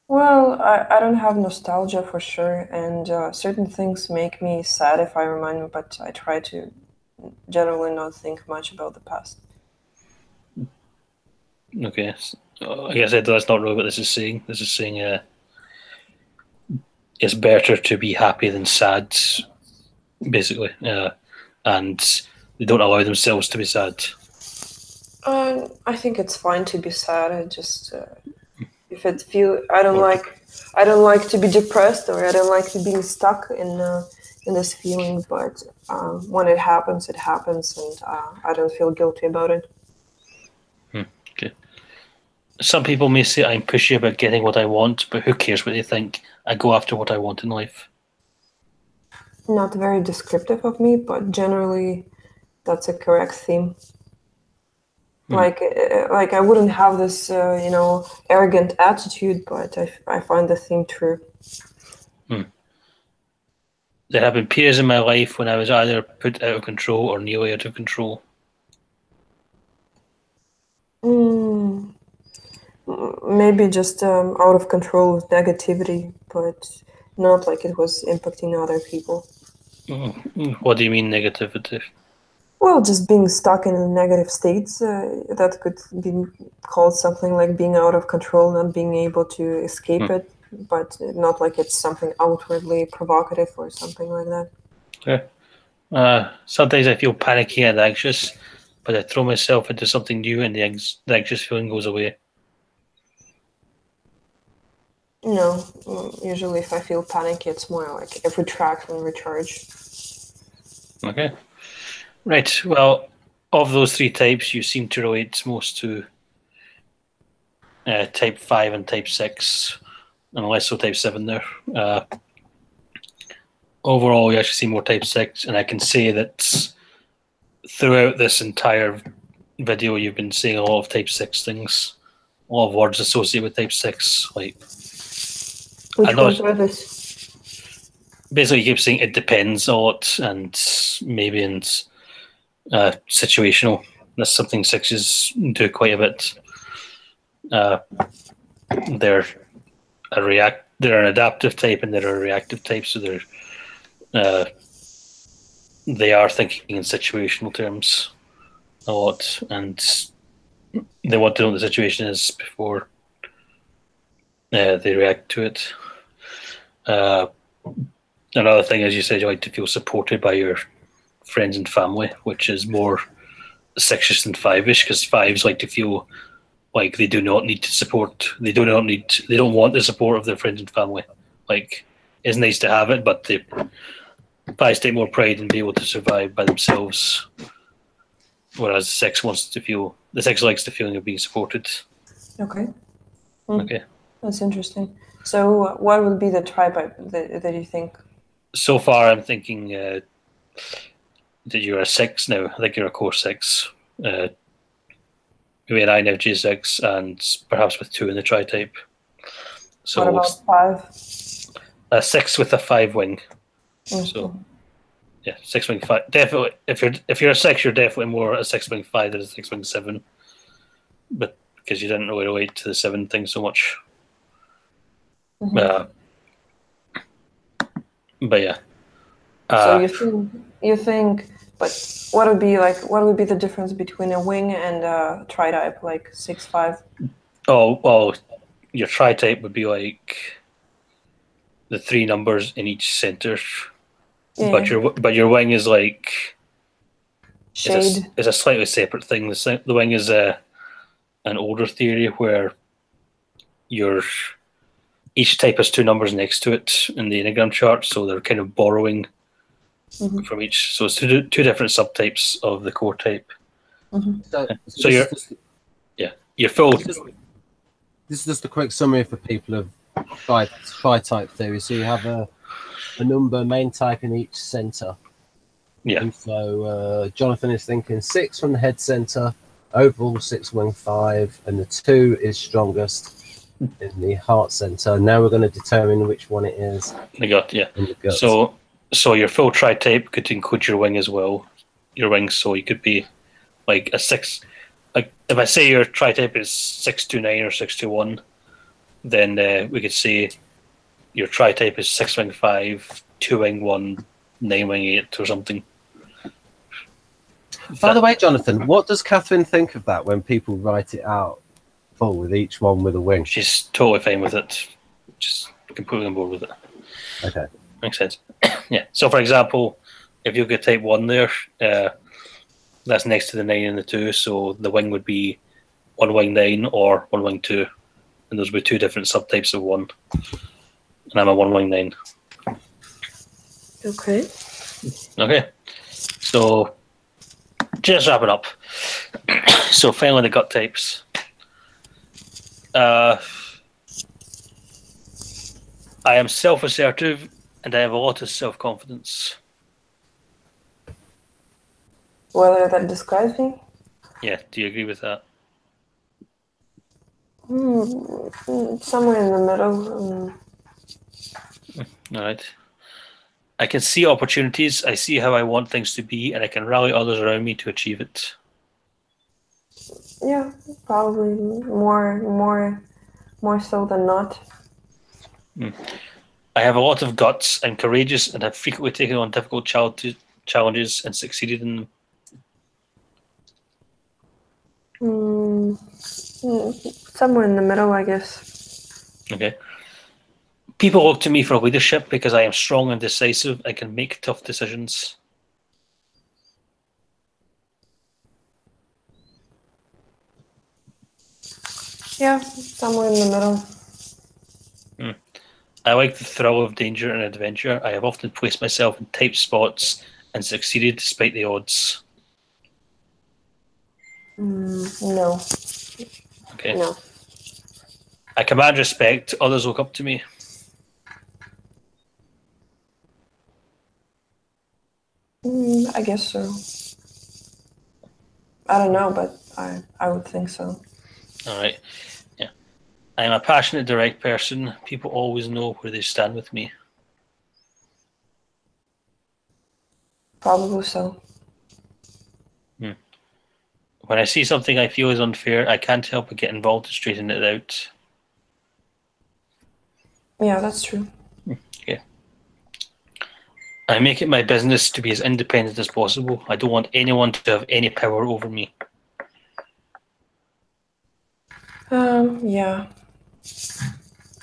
Speaker 3: Well, I don't have nostalgia for sure, and certain things make me sad if I remind me, but I try to generally not think much about the past.
Speaker 2: Okay. So, I guess that's not really what this is saying. This is saying it's better to be happy than sad, basically. And they don't allow themselves to be sad.
Speaker 3: I think it's fine to be sad. I just if it feel I don't like to be depressed, or I don't like to be stuck in this feeling. But when it happens, and I don't feel guilty about it.
Speaker 2: Okay. Some people may say I'm pushy about getting what I want, but who cares what they think? I go after what I want in life.
Speaker 3: Not very descriptive of me, but generally, that's a correct theme. Like I wouldn't have this, arrogant attitude, but I find the theme true.
Speaker 2: There have been periods in my life when I was either put out of control or nearly out of control.
Speaker 3: Maybe just out of control with negativity, but not like it was impacting other people.
Speaker 2: What do you mean negativity?
Speaker 3: Well, just being stuck in negative states, that could be called something like being out of control, not being able to escape it, but not like it's something outwardly provocative or something like that.
Speaker 2: Okay. Sometimes I feel panicky and anxious, but I throw myself into something new and the anxious feeling goes away.
Speaker 3: No, usually if I feel panicky, it's more like it retracts and recharge.
Speaker 2: Okay. Right. Well, of those three types, you seem to relate most to type 5 and type 6, and less so type 7 there. Overall, you actually see more type 6, and I can say that throughout this entire video, you've been seeing a lot of type 6 things, a lot of words associated with type 6. Like,
Speaker 3: which ones are this?
Speaker 2: Basically, you keep saying it depends a lot, and maybe in situational. That's something 6s do quite a bit. They're an adaptive type and they're a reactive type, so they are thinking in situational terms a lot, and they want to know what the situation is before they react to it. Another thing, as you said, you like to feel supported by your friends and family, which is more 6ish than 5ish, because 5s like to feel like they do not need to support. They don't want the support of their friends and family. Like, it's nice to have it, but the 5s take more pride in being able to survive by themselves, whereas the 6 likes the feeling of being supported.
Speaker 3: Okay.
Speaker 2: Okay.
Speaker 3: That's interesting. So, what would be the tribe that you think?
Speaker 2: So far, I'm thinking that you're a 6 now. I think you're a core 6. Maybe an INFJ 6, and perhaps with 2 in the Tritype. So
Speaker 3: what about 5?
Speaker 2: A 6 with a 5 wing.
Speaker 3: Mm-hmm.
Speaker 2: So yeah, 6 wing 5. Definitely, if you're a 6, you're definitely more a 6 wing 5 than a 6 wing 7. But because you didn't really relate to the 7 thing so much.
Speaker 3: Mm-hmm.
Speaker 2: But yeah.
Speaker 3: So you think, but what would be the difference between a wing and a tritype, like 6-5?
Speaker 2: Oh, well, your tritype would be like the 3 numbers in each center.
Speaker 3: Yeah.
Speaker 2: But your wing is like
Speaker 3: shade.
Speaker 2: It's a slightly separate thing. The wing is an older theory where each type has 2 numbers next to it in the Enneagram chart, so they're kind of borrowing from each. So it's two different subtypes of the core type. So you're full.
Speaker 1: This is just a quick summary for people of tri-type theory. So you have a number main type in each center.
Speaker 2: Yeah.
Speaker 1: And so Jonathan is thinking 6 from the head center, overall 6 wing 5, and the 2 is strongest in the heart center. Now we're going to determine which one it is.
Speaker 2: The gut, yeah.
Speaker 1: In the gut.
Speaker 2: So your full tri-type could include your wing as well. Your wing, so you could be like a 6. Like if I say your tri-type is 629 or 621, then we could say your tri-type is 6 wing 5, 2 wing 1, 9 wing 8 or something.
Speaker 1: By the way, Jonathan, what does Catherine think of that when people write it out full with each one with a wing?
Speaker 2: She's totally fine with it. Just completely on board with it.
Speaker 1: Okay.
Speaker 2: Makes sense. Yeah. So for example, if you get type 1 there, that's next to the 9 and the 2, so the wing would be 1 wing 9 or 1 wing 2. And those would be 2 different subtypes of 1. And I'm a 1 wing 9.
Speaker 3: Okay.
Speaker 2: Okay. So just wrap it up. So finally the gut types. I am self-assertive and I have a lot of self-confidence.
Speaker 3: Whether that describes me?
Speaker 2: Yeah, do you agree with that?
Speaker 3: Somewhere in the middle.
Speaker 2: All right. I can see opportunities. I see how I want things to be, and I can rally others around me to achieve it.
Speaker 3: Yeah, probably more so than not.
Speaker 2: I have a lot of guts. I'm courageous and have frequently taken on difficult challenges and succeeded in them.
Speaker 3: Somewhere in the middle, I guess.
Speaker 2: Okay. People look to me for leadership because I am strong and decisive. I can make tough decisions.
Speaker 3: Yeah, somewhere in the middle.
Speaker 2: I like the thrill of danger and adventure. I have often placed myself in tight spots and succeeded despite the odds.
Speaker 3: No.
Speaker 2: Okay.
Speaker 3: No.
Speaker 2: I command respect. Others look up to me.
Speaker 3: I guess so. I don't know, but I would think so.
Speaker 2: All right. Yeah. I am a passionate, direct person. People always know where they stand with me.
Speaker 3: Probably so.
Speaker 2: When I see something I feel is unfair, I can't help but get involved to straighten it out.
Speaker 3: Yeah, that's true.
Speaker 2: Okay. I make it my business to be as independent as possible. I don't want anyone to have any power over me.
Speaker 3: Yeah.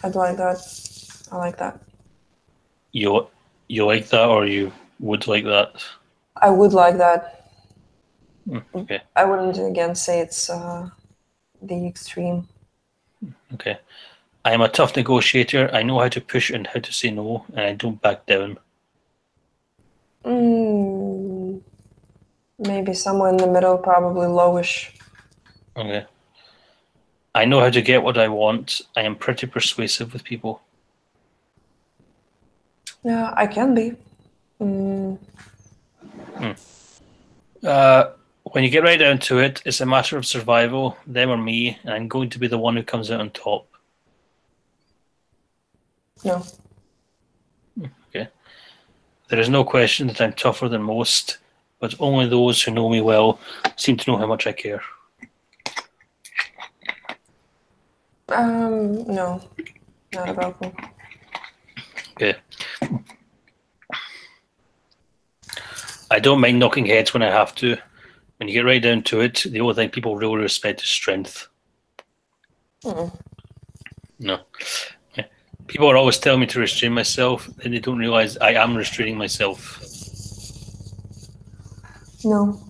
Speaker 3: I'd like that. I like that.
Speaker 2: You like that, or you would like that?
Speaker 3: I would like that.
Speaker 2: Okay.
Speaker 3: I wouldn't again say it's the extreme.
Speaker 2: Okay. I am a tough negotiator. I know how to push and how to say no, and I don't back down.
Speaker 3: Maybe somewhere in the middle, probably lowish.
Speaker 2: Okay. I know how to get what I want. I am pretty persuasive with people.
Speaker 3: Yeah, I can be.
Speaker 2: When you get right down to it, it's a matter of survival, them or me, and I'm going to be the one who comes out on top.
Speaker 3: No.
Speaker 2: Okay. There is no question that I'm tougher than most, but only those who know me well seem to know how much I care.
Speaker 3: No. Not about me.
Speaker 2: Okay. I don't mind knocking heads when I have to. When you get right down to it, the only thing people really respect is strength. No. People are always telling me to restrain myself, and they don't realize I am restraining myself.
Speaker 3: No.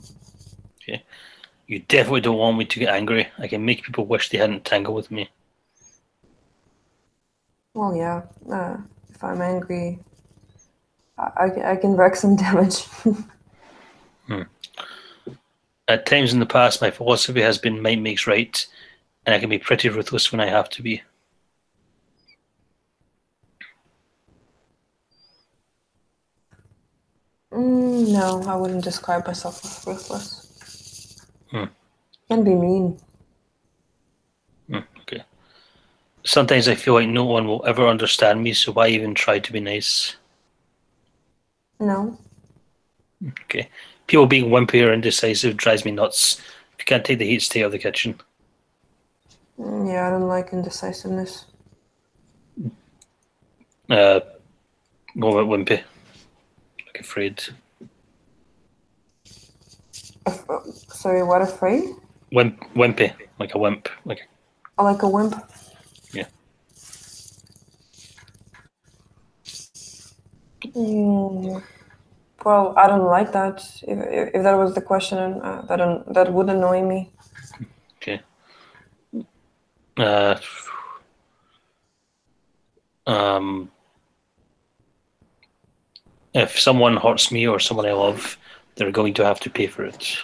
Speaker 2: Okay. You definitely don't want me to get angry. I can make people wish they hadn't tangled with me.
Speaker 3: Well, yeah. If I'm angry, I can wreak some damage.
Speaker 2: At times in the past, my philosophy has been might makes right, and I can be pretty ruthless when I have to be.
Speaker 3: No, I wouldn't describe myself as ruthless. Can be mean.
Speaker 2: Okay. Sometimes I feel like no one will ever understand me, so why even try to be nice?
Speaker 3: No.
Speaker 2: Okay. People being wimpy or indecisive drives me nuts. If you can't take the heat, stay out of the kitchen.
Speaker 3: Yeah, I don't like indecisiveness.
Speaker 2: Go about wimpy. Like afraid.
Speaker 3: Sorry, what afraid?
Speaker 2: Wimpy. Like a wimp. Like
Speaker 3: a wimp.
Speaker 2: Yeah.
Speaker 3: Well, I don't like that. If that was the question, that would annoy me.
Speaker 2: Okay. If someone hurts me or someone I love, they're going to have to pay for it.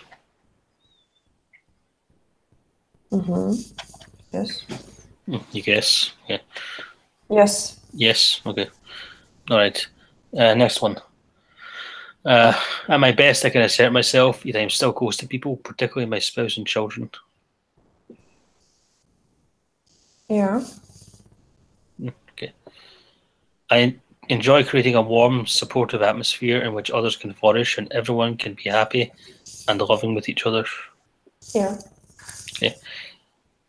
Speaker 3: Yes.
Speaker 2: You guess? Yeah.
Speaker 3: Yes.
Speaker 2: Yes. Okay. All right. Next one. At my best, I can assert myself, yet I'm still close to people, particularly my spouse and children.
Speaker 3: Yeah.
Speaker 2: Okay. I enjoy creating a warm, supportive atmosphere in which others can flourish and everyone can be happy and loving with each other.
Speaker 3: Yeah.
Speaker 2: Okay.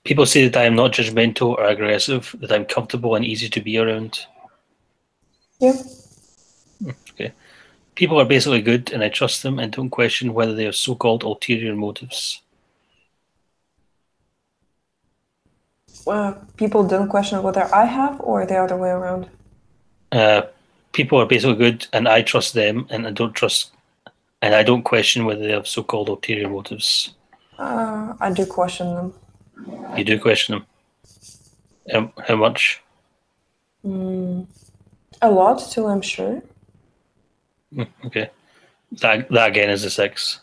Speaker 2: People say that I am not judgmental or aggressive, that I'm comfortable and easy to be around.
Speaker 3: Yeah.
Speaker 2: Okay. People are basically good and I trust them and don't question whether they have so-called ulterior motives.
Speaker 3: People don't question whether I have or the other way around.
Speaker 2: People are basically good and I trust them and I don't question whether they have so-called ulterior motives.
Speaker 3: I do question them.
Speaker 2: You do question them. How much?
Speaker 3: A lot, till I'm sure.
Speaker 2: Okay. That again is a 6.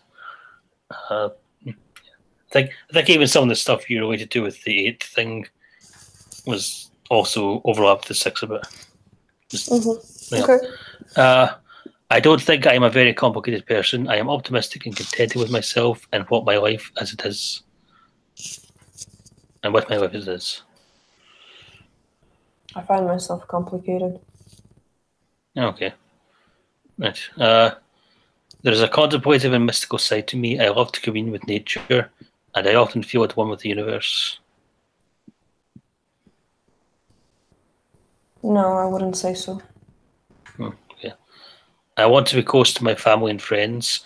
Speaker 2: I think even some of the stuff you related to with the 8 thing was also overlapped the 6 a bit. Yeah.
Speaker 3: Okay.
Speaker 2: I don't think I am a very complicated person. I am optimistic and contented with myself and what my life as it is. And with my life as it is.
Speaker 3: I find myself complicated.
Speaker 2: Okay. Right. There is a contemplative and mystical side to me. I love to commune with nature, and I often feel at one with the universe.
Speaker 3: No, I wouldn't say so.
Speaker 2: Okay. I want to be close to my family and friends,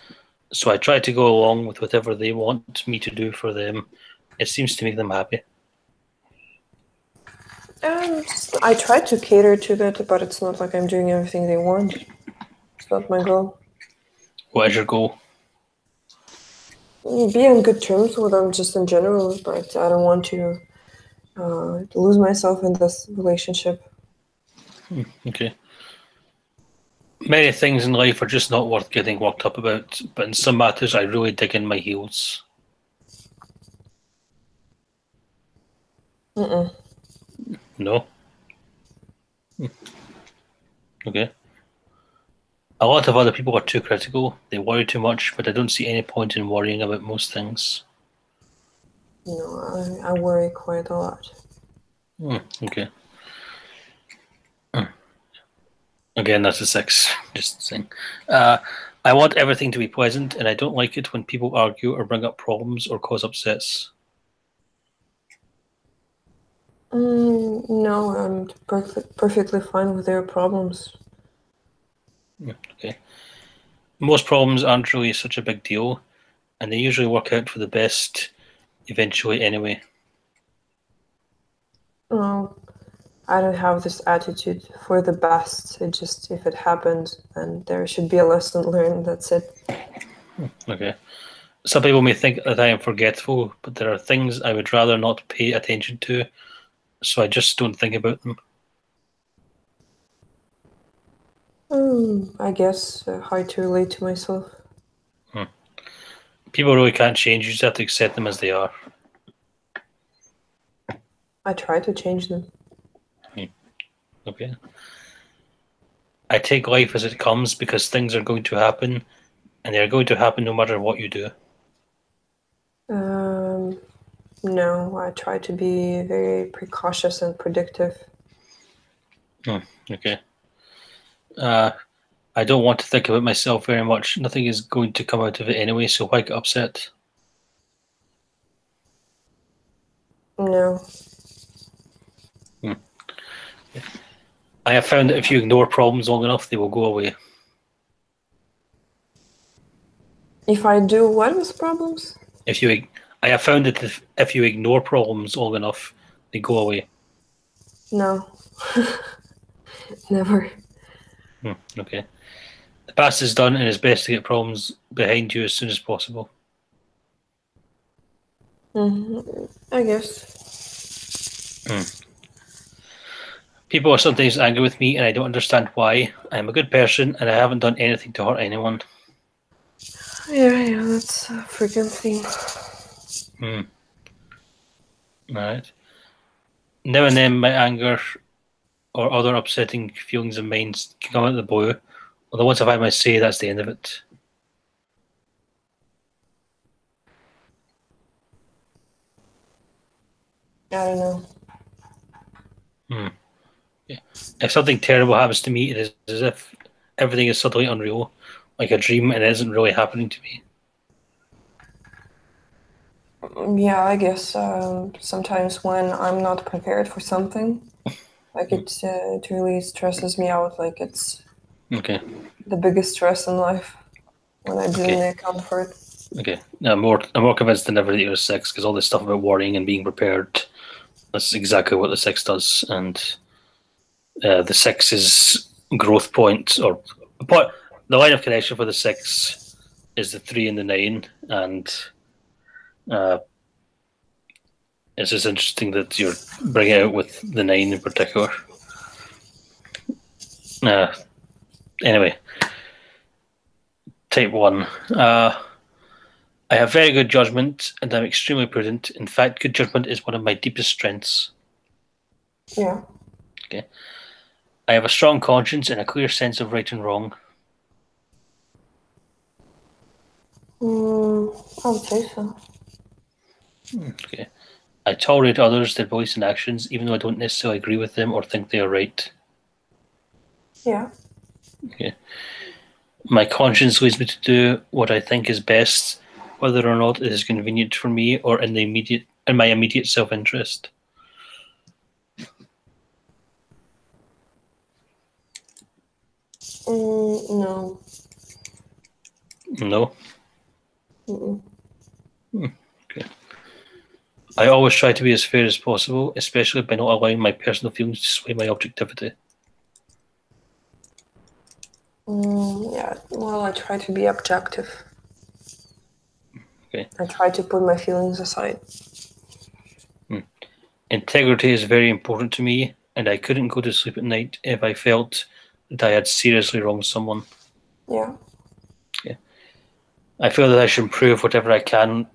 Speaker 2: so I try to go along with whatever they want me to do for them. It seems to make them happy.
Speaker 3: I try to cater to that, but it's not like I'm doing everything they want. It's not my goal.
Speaker 2: What is your goal?
Speaker 3: Be on good terms with them, just in general, but I don't want to lose myself in this relationship.
Speaker 2: Okay. Many things in life are just not worth getting worked up about, but in some matters I really dig in my heels. No? Okay. A lot of other people are too critical. They worry too much, but I don't see any point in worrying about most things.
Speaker 3: No, I worry quite a lot.
Speaker 2: Okay. Again, that's a 6. Just saying. I want everything to be pleasant, and I don't like it when people argue or bring up problems or cause upsets.
Speaker 3: No, I'm perfectly fine with their problems.
Speaker 2: Okay. Most problems aren't really such a big deal, and they usually work out for the best eventually anyway.
Speaker 3: I don't have this attitude for the best. It just, if it happens, then there should be a lesson learned. That's it.
Speaker 2: Okay. Some people may think that I am forgetful, but there are things I would rather not pay attention to, so I just don't think about them.
Speaker 3: I guess hard to relate to myself.
Speaker 2: People really can't change. You just have to accept them as they are.
Speaker 3: I try to change them.
Speaker 2: Okay. I take life as it comes because things are going to happen, and they're going to happen no matter what you do.
Speaker 3: No, I try to be very precautious and predictive.
Speaker 2: Okay. I don't want to think about myself very much. Nothing is going to come out of it anyway, so why get upset?
Speaker 3: No.
Speaker 2: I have found that if you ignore problems long enough, they will go away.
Speaker 3: If I do what with problems?
Speaker 2: I have found that if you ignore problems long enough, they go away.
Speaker 3: No. Never.
Speaker 2: Okay. The past is done, and it's best to get problems behind you as soon as possible.
Speaker 3: I guess.
Speaker 2: People are sometimes angry with me, and I don't understand why. I am a good person, and I haven't done anything to hurt anyone.
Speaker 3: Yeah, that's a freaking theme.
Speaker 2: Alright. Now and then, my anger or other upsetting feelings of mine can come out of the blue. Although once I've had my say, that's the end of it.
Speaker 3: I don't know.
Speaker 2: Yeah. If something terrible happens to me, it is as if everything is suddenly unreal, like a dream, and it isn't really happening to me.
Speaker 3: Yeah, I guess sometimes when I'm not prepared for something, like it really stresses me out. Like it's the biggest stress in life when I didn't account for it.
Speaker 2: Okay, I'm more convinced than ever that you're a 6 because all this stuff about worrying and being prepared, that's exactly what the 6 does, and the 6's growth point or the line of connection for the 6 is the 3 and the 9, and it's just interesting that you're bringing it out with the 9 in particular. Anyway, type 1. I have very good judgment and I'm extremely prudent. In fact, good judgment is one of my deepest strengths.
Speaker 3: Yeah.
Speaker 2: Okay. I have a strong conscience and a clear sense of right and wrong.
Speaker 3: I would say so.
Speaker 2: Okay. I tolerate others, their beliefs and actions, even though I don't necessarily agree with them or think they are right.
Speaker 3: Yeah.
Speaker 2: Okay. My conscience leads me to do what I think is best, whether or not it is convenient for me or in my immediate self-interest.
Speaker 3: No.
Speaker 2: No? Okay. I always try to be as fair as possible, especially by not allowing my personal feelings to sway my objectivity.
Speaker 3: Yeah, well, I try to be objective.
Speaker 2: Okay.
Speaker 3: I try to put my feelings aside.
Speaker 2: Integrity is very important to me, and I couldn't go to sleep at night if I felt that I had seriously wronged someone.
Speaker 3: Yeah.
Speaker 2: Okay. I feel that I should improve whatever I can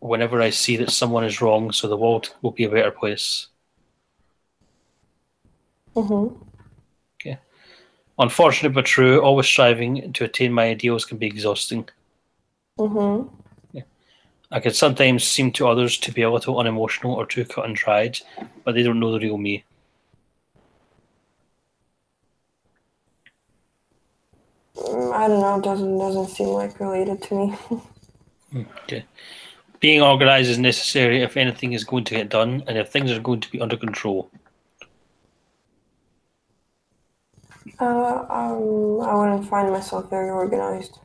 Speaker 2: whenever I see that someone is wrong, so the world will be a better place. Okay. Unfortunate but true, always striving to attain my ideals can be exhausting. Yeah. I can sometimes seem to others to be a little unemotional or too cut and dried, but they don't know the real me.
Speaker 3: I don't know, doesn't seem like related to me.
Speaker 2: Okay. Being organized is necessary if anything is going to get done and if things are going to be under control.
Speaker 3: I wouldn't find myself very organized.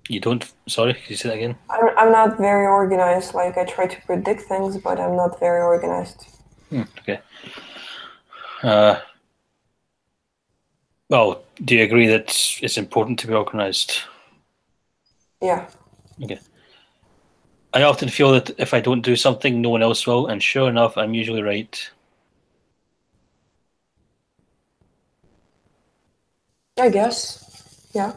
Speaker 2: You don't? Sorry, can you say that again?
Speaker 3: I'm not very organized. Like I try to predict things, but I'm not very organized.
Speaker 2: Okay. Well, do you agree that it's important to be organized?
Speaker 3: Yeah.
Speaker 2: Okay. I often feel that if I don't do something, no one else will, and sure enough, I'm usually right.
Speaker 3: I guess. Yeah.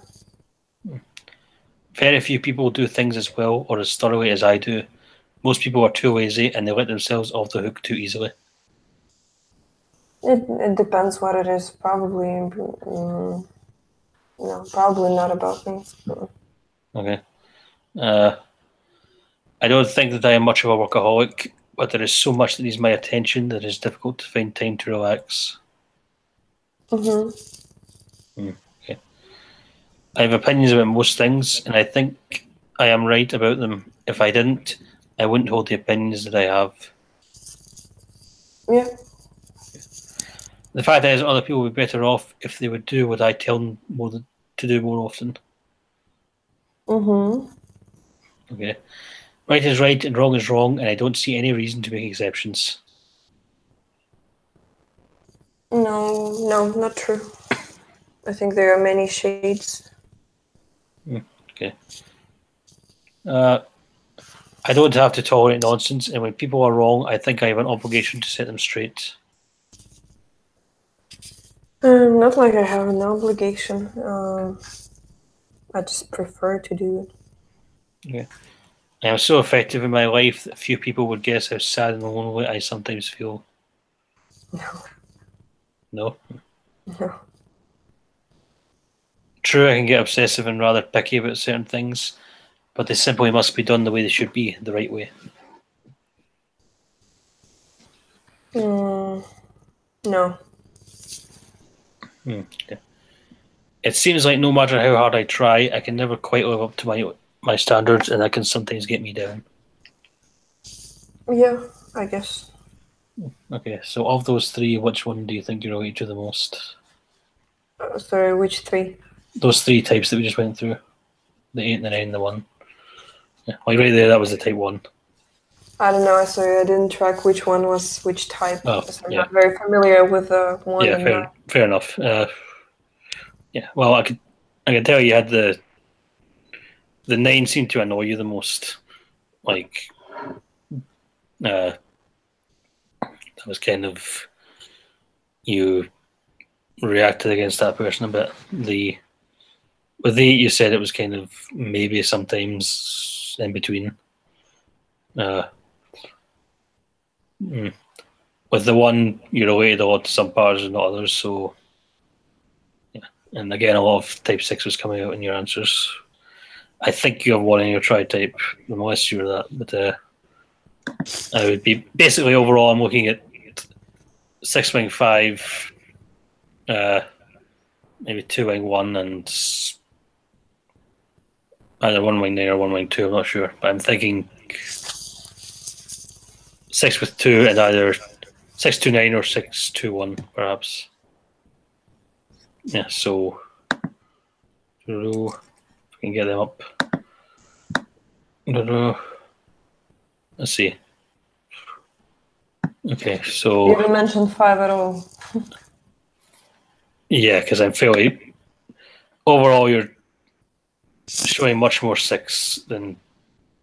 Speaker 2: Very few people do things as well or as thoroughly as I do. Most people are too lazy and they let themselves off the hook too easily.
Speaker 3: It depends what it is. Probably, no, probably not about me.
Speaker 2: Okay. I don't think that I am much of a workaholic, but there is so much that needs my attention that it is difficult to find time to relax.
Speaker 3: Mm-hmm.
Speaker 2: Okay. I have opinions about most things, and I think I am right about them. If I didn't, I wouldn't hold the opinions that I have.
Speaker 3: Yeah.
Speaker 2: The fact is, other people would be better off if they would do what I tell them to do more often.
Speaker 3: Mm-hmm.
Speaker 2: Okay. Right is right and wrong is wrong, and I don't see any reason to make exceptions.
Speaker 3: No, not true. I think there are many shades.
Speaker 2: Okay. I don't have to tolerate nonsense, and when people are wrong, I think I have an obligation to set them straight.
Speaker 3: Not like I have an obligation. I just prefer to do it.
Speaker 2: Okay. I am so effective in my life that few people would guess how sad and lonely I sometimes feel.
Speaker 3: No.
Speaker 2: No?
Speaker 3: No.
Speaker 2: True, I can get obsessive and rather picky about certain things, but they simply must be done the way they should be, the right way.
Speaker 3: No.
Speaker 2: Okay. It seems like no matter how hard I try, I can never quite live up to my standards, and that can sometimes get me down.
Speaker 3: Yeah, I guess.
Speaker 2: Okay, so of those three, which one do you think you relate to the most?
Speaker 3: Sorry, which three?
Speaker 2: Those three types that we just went through. The 8, the 9, the 1. Yeah, like right there, that was the type 1.
Speaker 3: I don't know. Sorry, I didn't track which one was which type.
Speaker 2: Oh,
Speaker 3: Because I'm
Speaker 2: yeah.
Speaker 3: not very familiar with the one.
Speaker 2: Yeah,
Speaker 3: and
Speaker 2: fair enough. Yeah, well, I can tell you had the 9 seemed to annoy you the most. Like, that was kind of, you reacted against that person a bit. With the 8, you said it was kind of maybe sometimes in between. With the 1, you related a lot to some parts and not others, so yeah. And again, a lot of type 6 was coming out in your answers. I think you have 1 in your Tritype, unless you're that, but I would be basically overall. I'm looking at 6 wing 5, maybe 2 wing 1, and either 1 wing 9 or 1 wing 2. I'm not sure, but I'm thinking 6 with 2 and either 629 or 621, perhaps. Yeah, so if I can get them up. Let's see. Okay, so
Speaker 3: you didn't mention 5 at all.
Speaker 2: Yeah, because I'm fairly overall. You're showing much more 6 than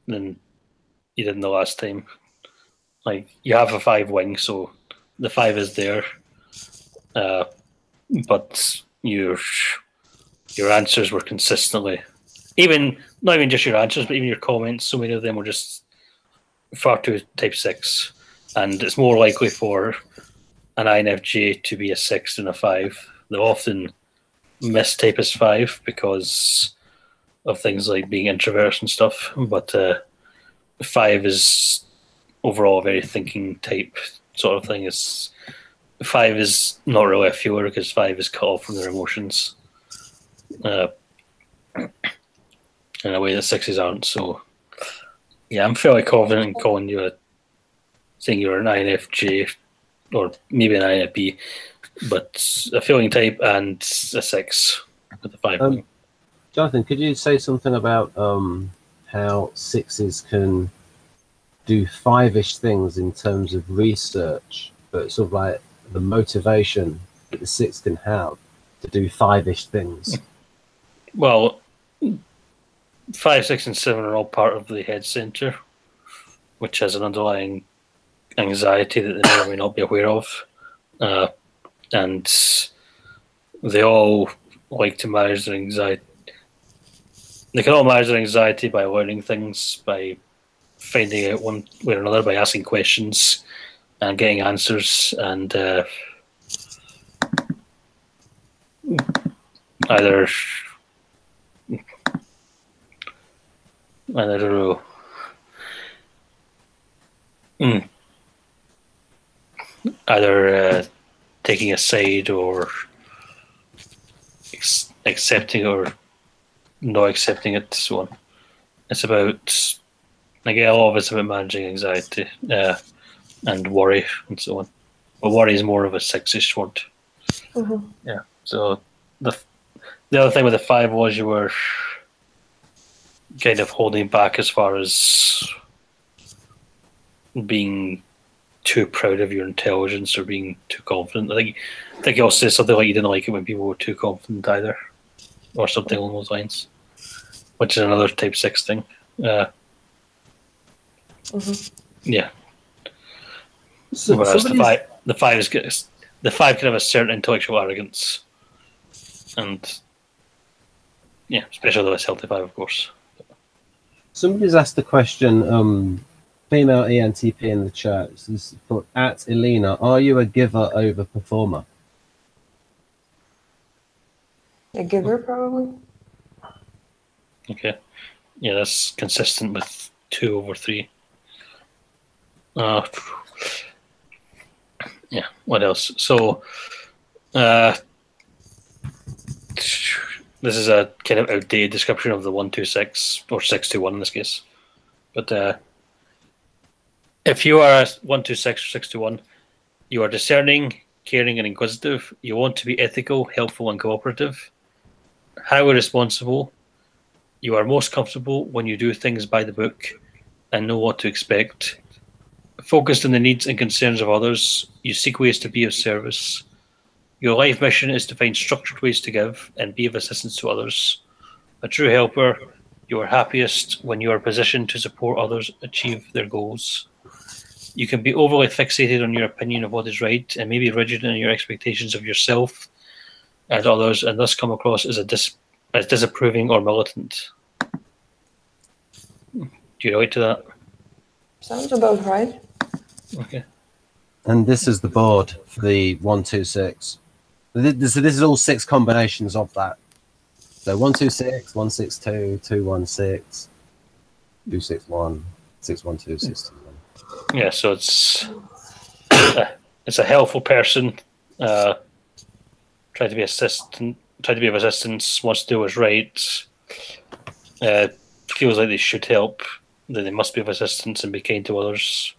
Speaker 2: you did in the last time. Like, you have a 5 wing, so the 5 is there, but your answers were consistently, not even just your answers, but even your comments. So many of them were just far too type 6, and it's more likely for an INFJ to be a 6 than a 5. They'll often mistype as 5 because of things like being introverts and stuff, but 5 is overall a very thinking type sort of thing. 5 is not really a feeler because 5 is cut off from their emotions in a way that 6s aren't. So yeah, I'm fairly confident in calling you saying you're an INFJ or maybe an INFP, but a feeling type and a 6 with a 5 wing.
Speaker 1: Jonathan, could you say something about how 6s can do 5-ish things in terms of research, but sort of like the motivation that the 6 can have to do 5-ish things?
Speaker 2: Well, 5, 6, and 7 are all part of the head center, which has an underlying anxiety that they may or may not be aware of, and they all like to manage their anxiety. They can all manage their anxiety by learning things, by finding out one way or another, by asking questions and getting answers, and either I don't know. Either taking a side or accepting or not accepting it. So on. It's about, like, a lot of it's about managing anxiety and worry and so on. But worry is more of a sexish word.
Speaker 3: Mm-hmm.
Speaker 2: Yeah. So the other thing with the 5 was you were kind of holding back as far as being too proud of your intelligence or being too confident. I think you also said something like you didn't like it when people were too confident either, or something along those lines, which is another type 6 thing. Yeah.
Speaker 1: So,
Speaker 2: Whereas the five can have a certain intellectual arrogance, and yeah, especially though it's healthy 5, of course.
Speaker 1: Somebody's asked the question, female ENTP in the chat. This is put at Elina, are you a giver over performer?
Speaker 3: A giver, probably.
Speaker 2: Okay. Yeah, that's consistent with 2 over 3. Yeah, what else? So, this is a kind of outdated description of the 126, or 621 in this case. But if you are a 126 or 621, you are discerning, caring, and inquisitive. You want to be ethical, helpful, and cooperative. Highly responsible. You are most comfortable when you do things by the book and know what to expect. Focused on the needs and concerns of others, you seek ways to be of service. Your life mission is to find structured ways to give and be of assistance to others. A true helper, you are happiest when you are positioned to support others achieve their goals. You can be overly fixated on your opinion of what is right and maybe rigid in your expectations of yourself and others, and thus come across as as disapproving or militant. Do you relate to that?
Speaker 3: Sounds about right.
Speaker 2: Okay.
Speaker 1: And this is the board for the 126. This is all 6 combinations of that. So 126, 162, 216, 261, 612, 621.
Speaker 2: Yeah, so it's a helpful person, try to be of assistance, wants to do what's right, feels like they should help, that they must be of assistance and be kind to others.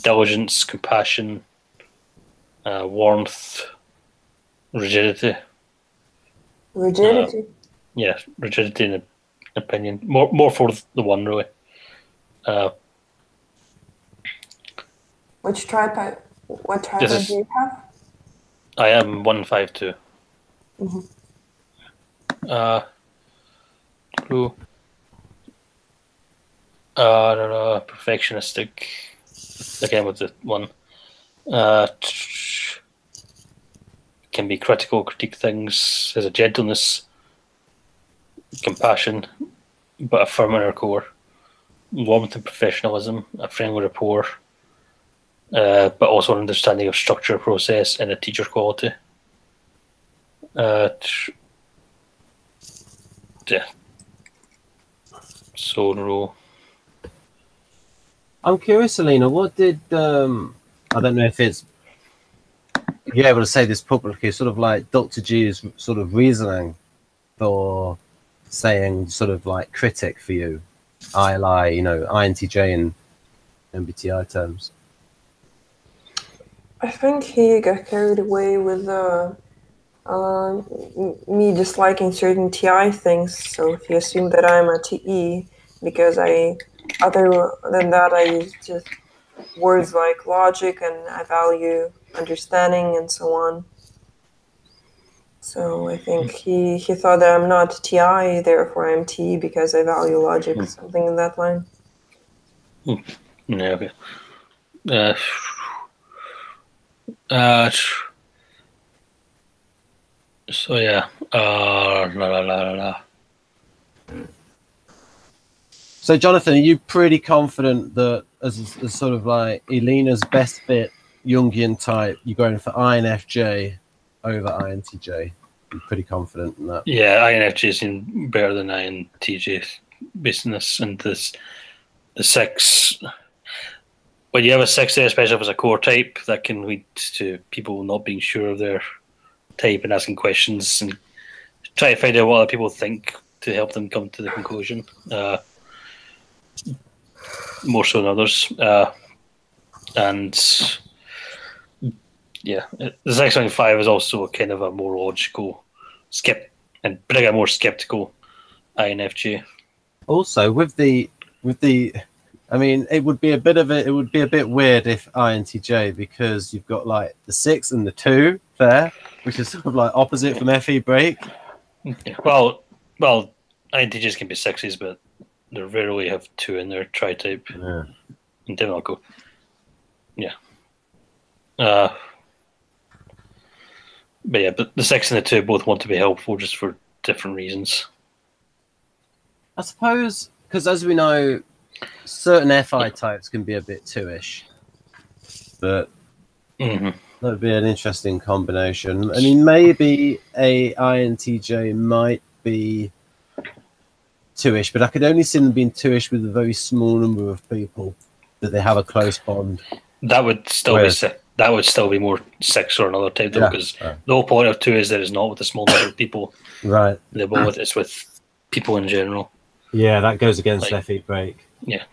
Speaker 2: Diligence, compassion, warmth, rigidity.
Speaker 3: Rigidity.
Speaker 2: Yeah, rigidity in opinion. More for the one, really.
Speaker 3: What tribe do you have?
Speaker 2: I am 152. Cool. I don't know, perfectionistic. Again with the 1. Can be critical, critique things, has a gentleness, compassion, but a firm inner core. Warmth and professionalism, a friendly rapport, but also an understanding of structure, process, and a teacher quality. Yeah. So, no.
Speaker 1: I'm curious, Elina, what did, I don't know if you're able to say this publicly, sort of like Dr. G's sort of reasoning for saying sort of like critic for you, ILI, INTJ in MBTI terms.
Speaker 3: I think he got carried away with me disliking certain TI things, so he assumed that I'm a TE because other than that, I use just words like logic and I value understanding and so on. So I think he thought that I'm not TI, therefore I'm T because I value logic, something in that line.
Speaker 2: Yeah, okay. So yeah, la la la la la.
Speaker 1: So, Jonathan, are you pretty confident that as sort of like Elina's best fit Jungian type, you're going for INFJ over INTJ? You're pretty confident in that?
Speaker 2: Yeah, INFJ seem better than INTJ based on this, and the 6. When you have a 6, especially if it's a core type, that can lead to people not being sure of their type and asking questions and try to find out what other people think to help them come to the conclusion. More so than others. And yeah, the 6.5 is also kind of a more logical, and bring a more skeptical INFJ.
Speaker 1: Also, with the, I mean, it would be a bit weird if INTJ, because you've got like the 6 and the 2 there, which is sort of like opposite from FE break.
Speaker 2: Yeah. Well, INTJs can be 6s, but they rarely have 2 in their Tritype.
Speaker 1: Yeah.
Speaker 2: And Demilco. Yeah. But yeah, but the 6 and the 2 both want to be helpful just for different reasons.
Speaker 1: I suppose, because as we know, certain FI types can be a bit 2-ish. But that would be an interesting combination. I mean, maybe a INTJ might be 2-ish, but I could only see them being 2-ish with a very small number of people that they have a close bond.
Speaker 2: That would still be more 6 or another type, though, because the whole point of 2 is that it's not with a small number of people.
Speaker 1: Right.
Speaker 2: It's with people in general.
Speaker 1: Yeah, that goes against FE break.
Speaker 2: Yeah.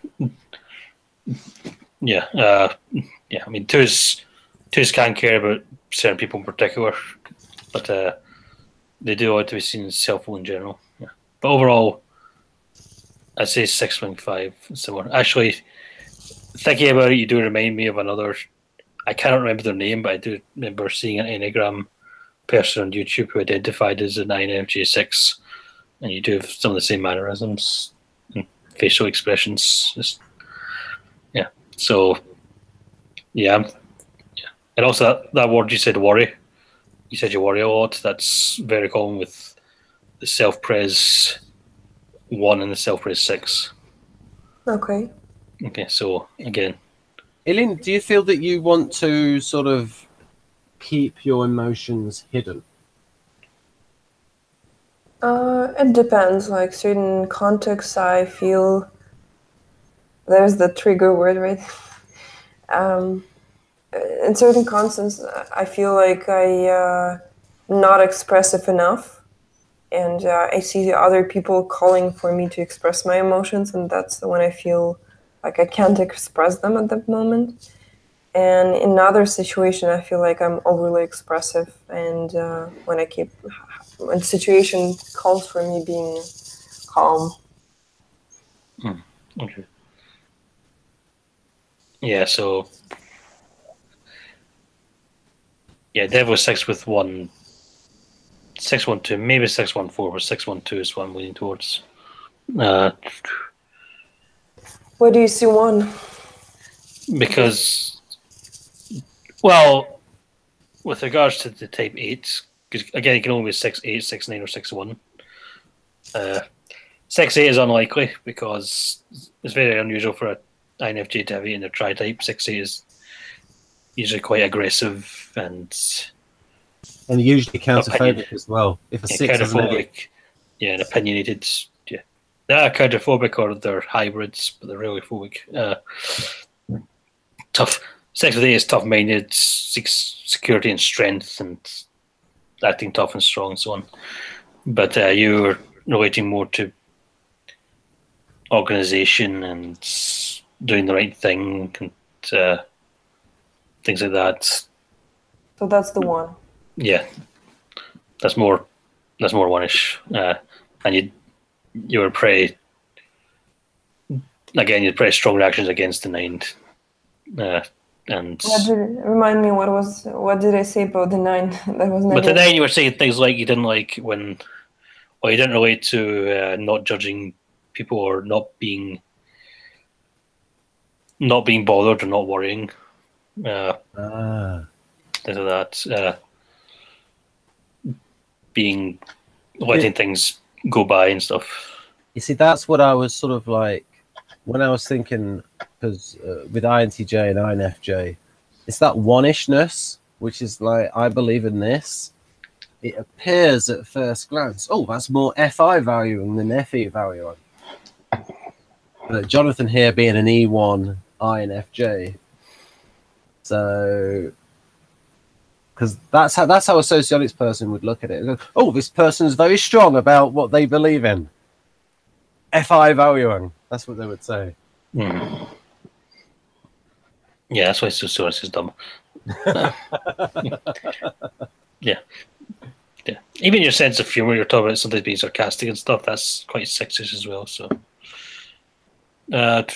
Speaker 2: Yeah. I mean, 2s can't care about certain people in particular, but they do want to be seen as helpful in general. Yeah. But overall, I'd say 6.5 similar. Actually, thinking about it, you do remind me of another. I cannot remember their name, but I do remember seeing an Enneagram person on YouTube who identified as an INFJ 6, and you do have some of the same mannerisms and facial expressions. So, yeah. And also that word you said, worry. You said you worry a lot. That's very common with the self-pres 1 and the self-pres 6.
Speaker 3: Okay.
Speaker 2: Okay, so again.
Speaker 1: Elin, do you feel that you want to sort of keep your emotions hidden?
Speaker 3: It depends. Like certain contexts, I feel there's the trigger word, right? In certain contexts, I feel like I'm not expressive enough, and I see other people calling for me to express my emotions, and that's when I feel like I can't express them at that moment. And in other situation, I feel like I'm overly expressive, and when situation calls for me being calm.
Speaker 2: Okay. Yeah, so Dev was 6 with 1, 612, maybe 614, but 612 is what I'm leaning towards.
Speaker 3: Where do you see 1?
Speaker 2: Because, well, with regards to the type 8, because again, it can only be 6-8, 6-9, or 6-1. 6-8 is unlikely because it's very unusual for an INFJ to have 8 in their tri-type. 6-8 is usually quite aggressive and
Speaker 1: usually counterphobic as well. If a 6
Speaker 2: counterphobic, and opinionated. Yeah, they're counterphobic or they're hybrids, but they're really phobic. Tough. 6-8 is tough-minded, seeks security and strength, and acting tough and strong, and so on. But you're relating more to organization and doing the right thing and things like that.
Speaker 3: So that's the 1.
Speaker 2: Yeah, that's more 1-ish, and you're pretty. Again, you'd pretty strong reactions against the 9. And
Speaker 3: remind me what did I say about the 9? That was
Speaker 2: but the 9, you were saying things like you didn't like when, or you didn't relate to not judging people or not being bothered or not worrying. Things like that. letting things go by and stuff.
Speaker 1: You see, that's what I was sort of like when I was thinking, because with INTJ and INFJ, it's that one-ishness, which is like, I believe in this. It appears at first glance, oh, that's more FI valuing than FE valuing. But Jonathan here being an E1 INFJ, so because that's how a sociologics person would look at it. Go, oh, this person's very strong about what they believe in. FI valuing. That's what they would say.
Speaker 2: Mm. Yeah, that's why sociologists is dumb. Yeah. Yeah. Even your sense of humor, you're talking about sometimes being sarcastic and stuff, that's quite sexist as well. So, but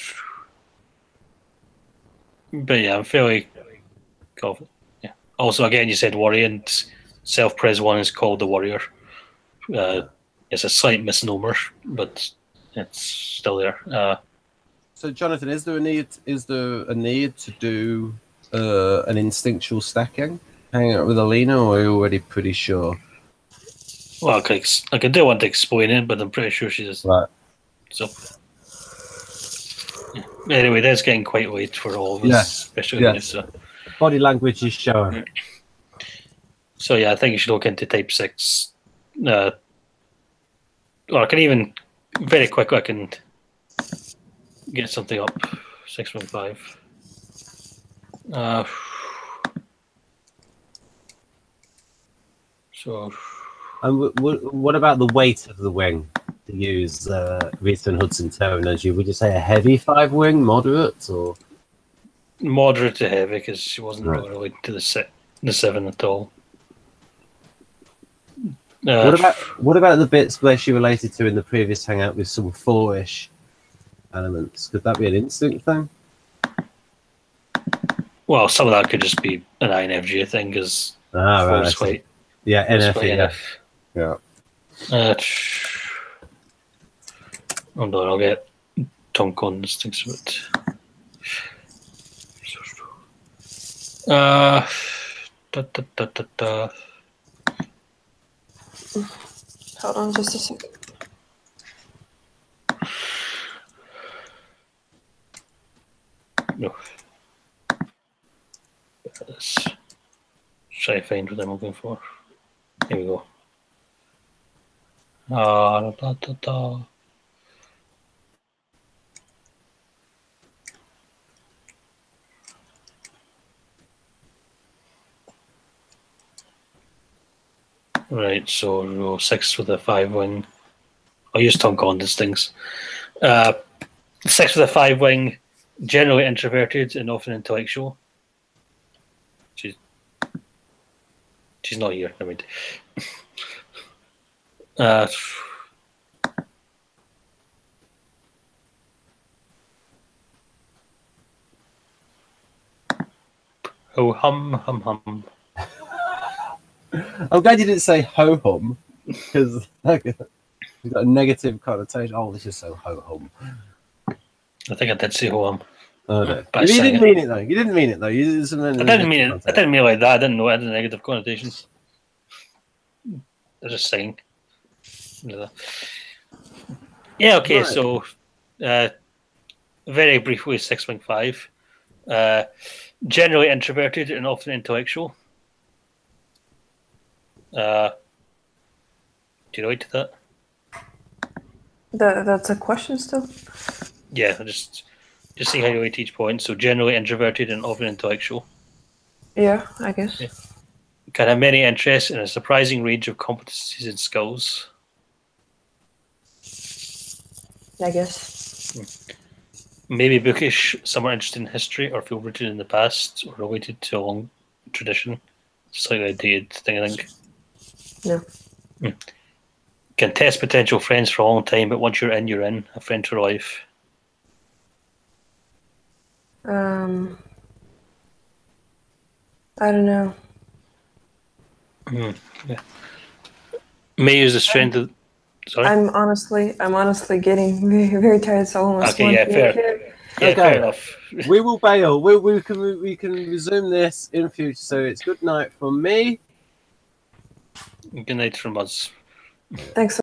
Speaker 2: yeah, I'm fairly confident. Yeah. Also, again, you said worry, and self-pres one is called the warrior. It's a slight misnomer, but it's still there.
Speaker 1: So, Jonathan, is there a need to do an instinctual stacking? Hang out with Elina, or are you already pretty sure?
Speaker 2: Well, I do want to explain it, but I'm pretty sure she just.
Speaker 1: Right.
Speaker 2: So, yeah. Anyway, that's getting quite late for all of us, especially
Speaker 1: yes.
Speaker 2: So.
Speaker 1: Body language is showing.
Speaker 2: So yeah, I think you should look into type 6. Or I can even very quickly I can get something up 6.5. So.
Speaker 1: And what about the weight of the wing? To use Rita and Hudson terminology, would you say a heavy 5 wing, moderate, or
Speaker 2: moderate to heavy? Because she wasn't really related to the 7 at all.
Speaker 1: What about the bits where she related to in the previous hangout with some 4-ish elements? Could that be an instinct thing?
Speaker 2: Well, some of that could just be an INFJ thing, because
Speaker 1: right. Yeah, NF. Yeah.
Speaker 2: Hold on, I'll get Tom Collins thinks of it.
Speaker 3: Hold on just a second.
Speaker 2: No. Let's try to find what I'm looking for. Here we go. Right, so row 6 with a 5 wing. I'll use Tom Condon's things. 6 with a 5 wing, generally introverted and often intellectual. She's not here. I mean, oh hum.
Speaker 1: I'm glad you didn't say ho hum, because you've got a negative connotation. Oh, this is so ho hum.
Speaker 2: I think I did say ho hum.
Speaker 1: Oh, no. You didn't mean it though. You didn't mean it though. You didn't
Speaker 2: I didn't mean it. I didn't mean it like that. I didn't know it had a negative connotations. I was just saying. Yeah. Okay. Right. So, very briefly, 6.5. Generally introverted and often intellectual. Do you relate to that?
Speaker 3: That's a question still?
Speaker 2: Yeah, just see how you relate to each point. So generally introverted and often intellectual.
Speaker 3: Yeah, I guess.
Speaker 2: Yeah. Can have many interests and a surprising range of competencies and skills.
Speaker 3: I guess.
Speaker 2: Maybe bookish, somewhat interested in history or feel rooted in the past or related to a long tradition. Slightly dated thing, I think.
Speaker 3: No.
Speaker 2: Can test potential friends for a long time, but once you're in, a friend for life.
Speaker 3: I don't know.
Speaker 2: Yeah. May use the strength of. Sorry.
Speaker 3: I'm honestly getting very, very tired. So almost.
Speaker 2: Okay, yeah, fair. Yeah,
Speaker 1: okay.
Speaker 2: Fair enough.
Speaker 1: We will bail. We can resume this in future. So it's good night from me.
Speaker 2: Good night from us.
Speaker 3: Thanks.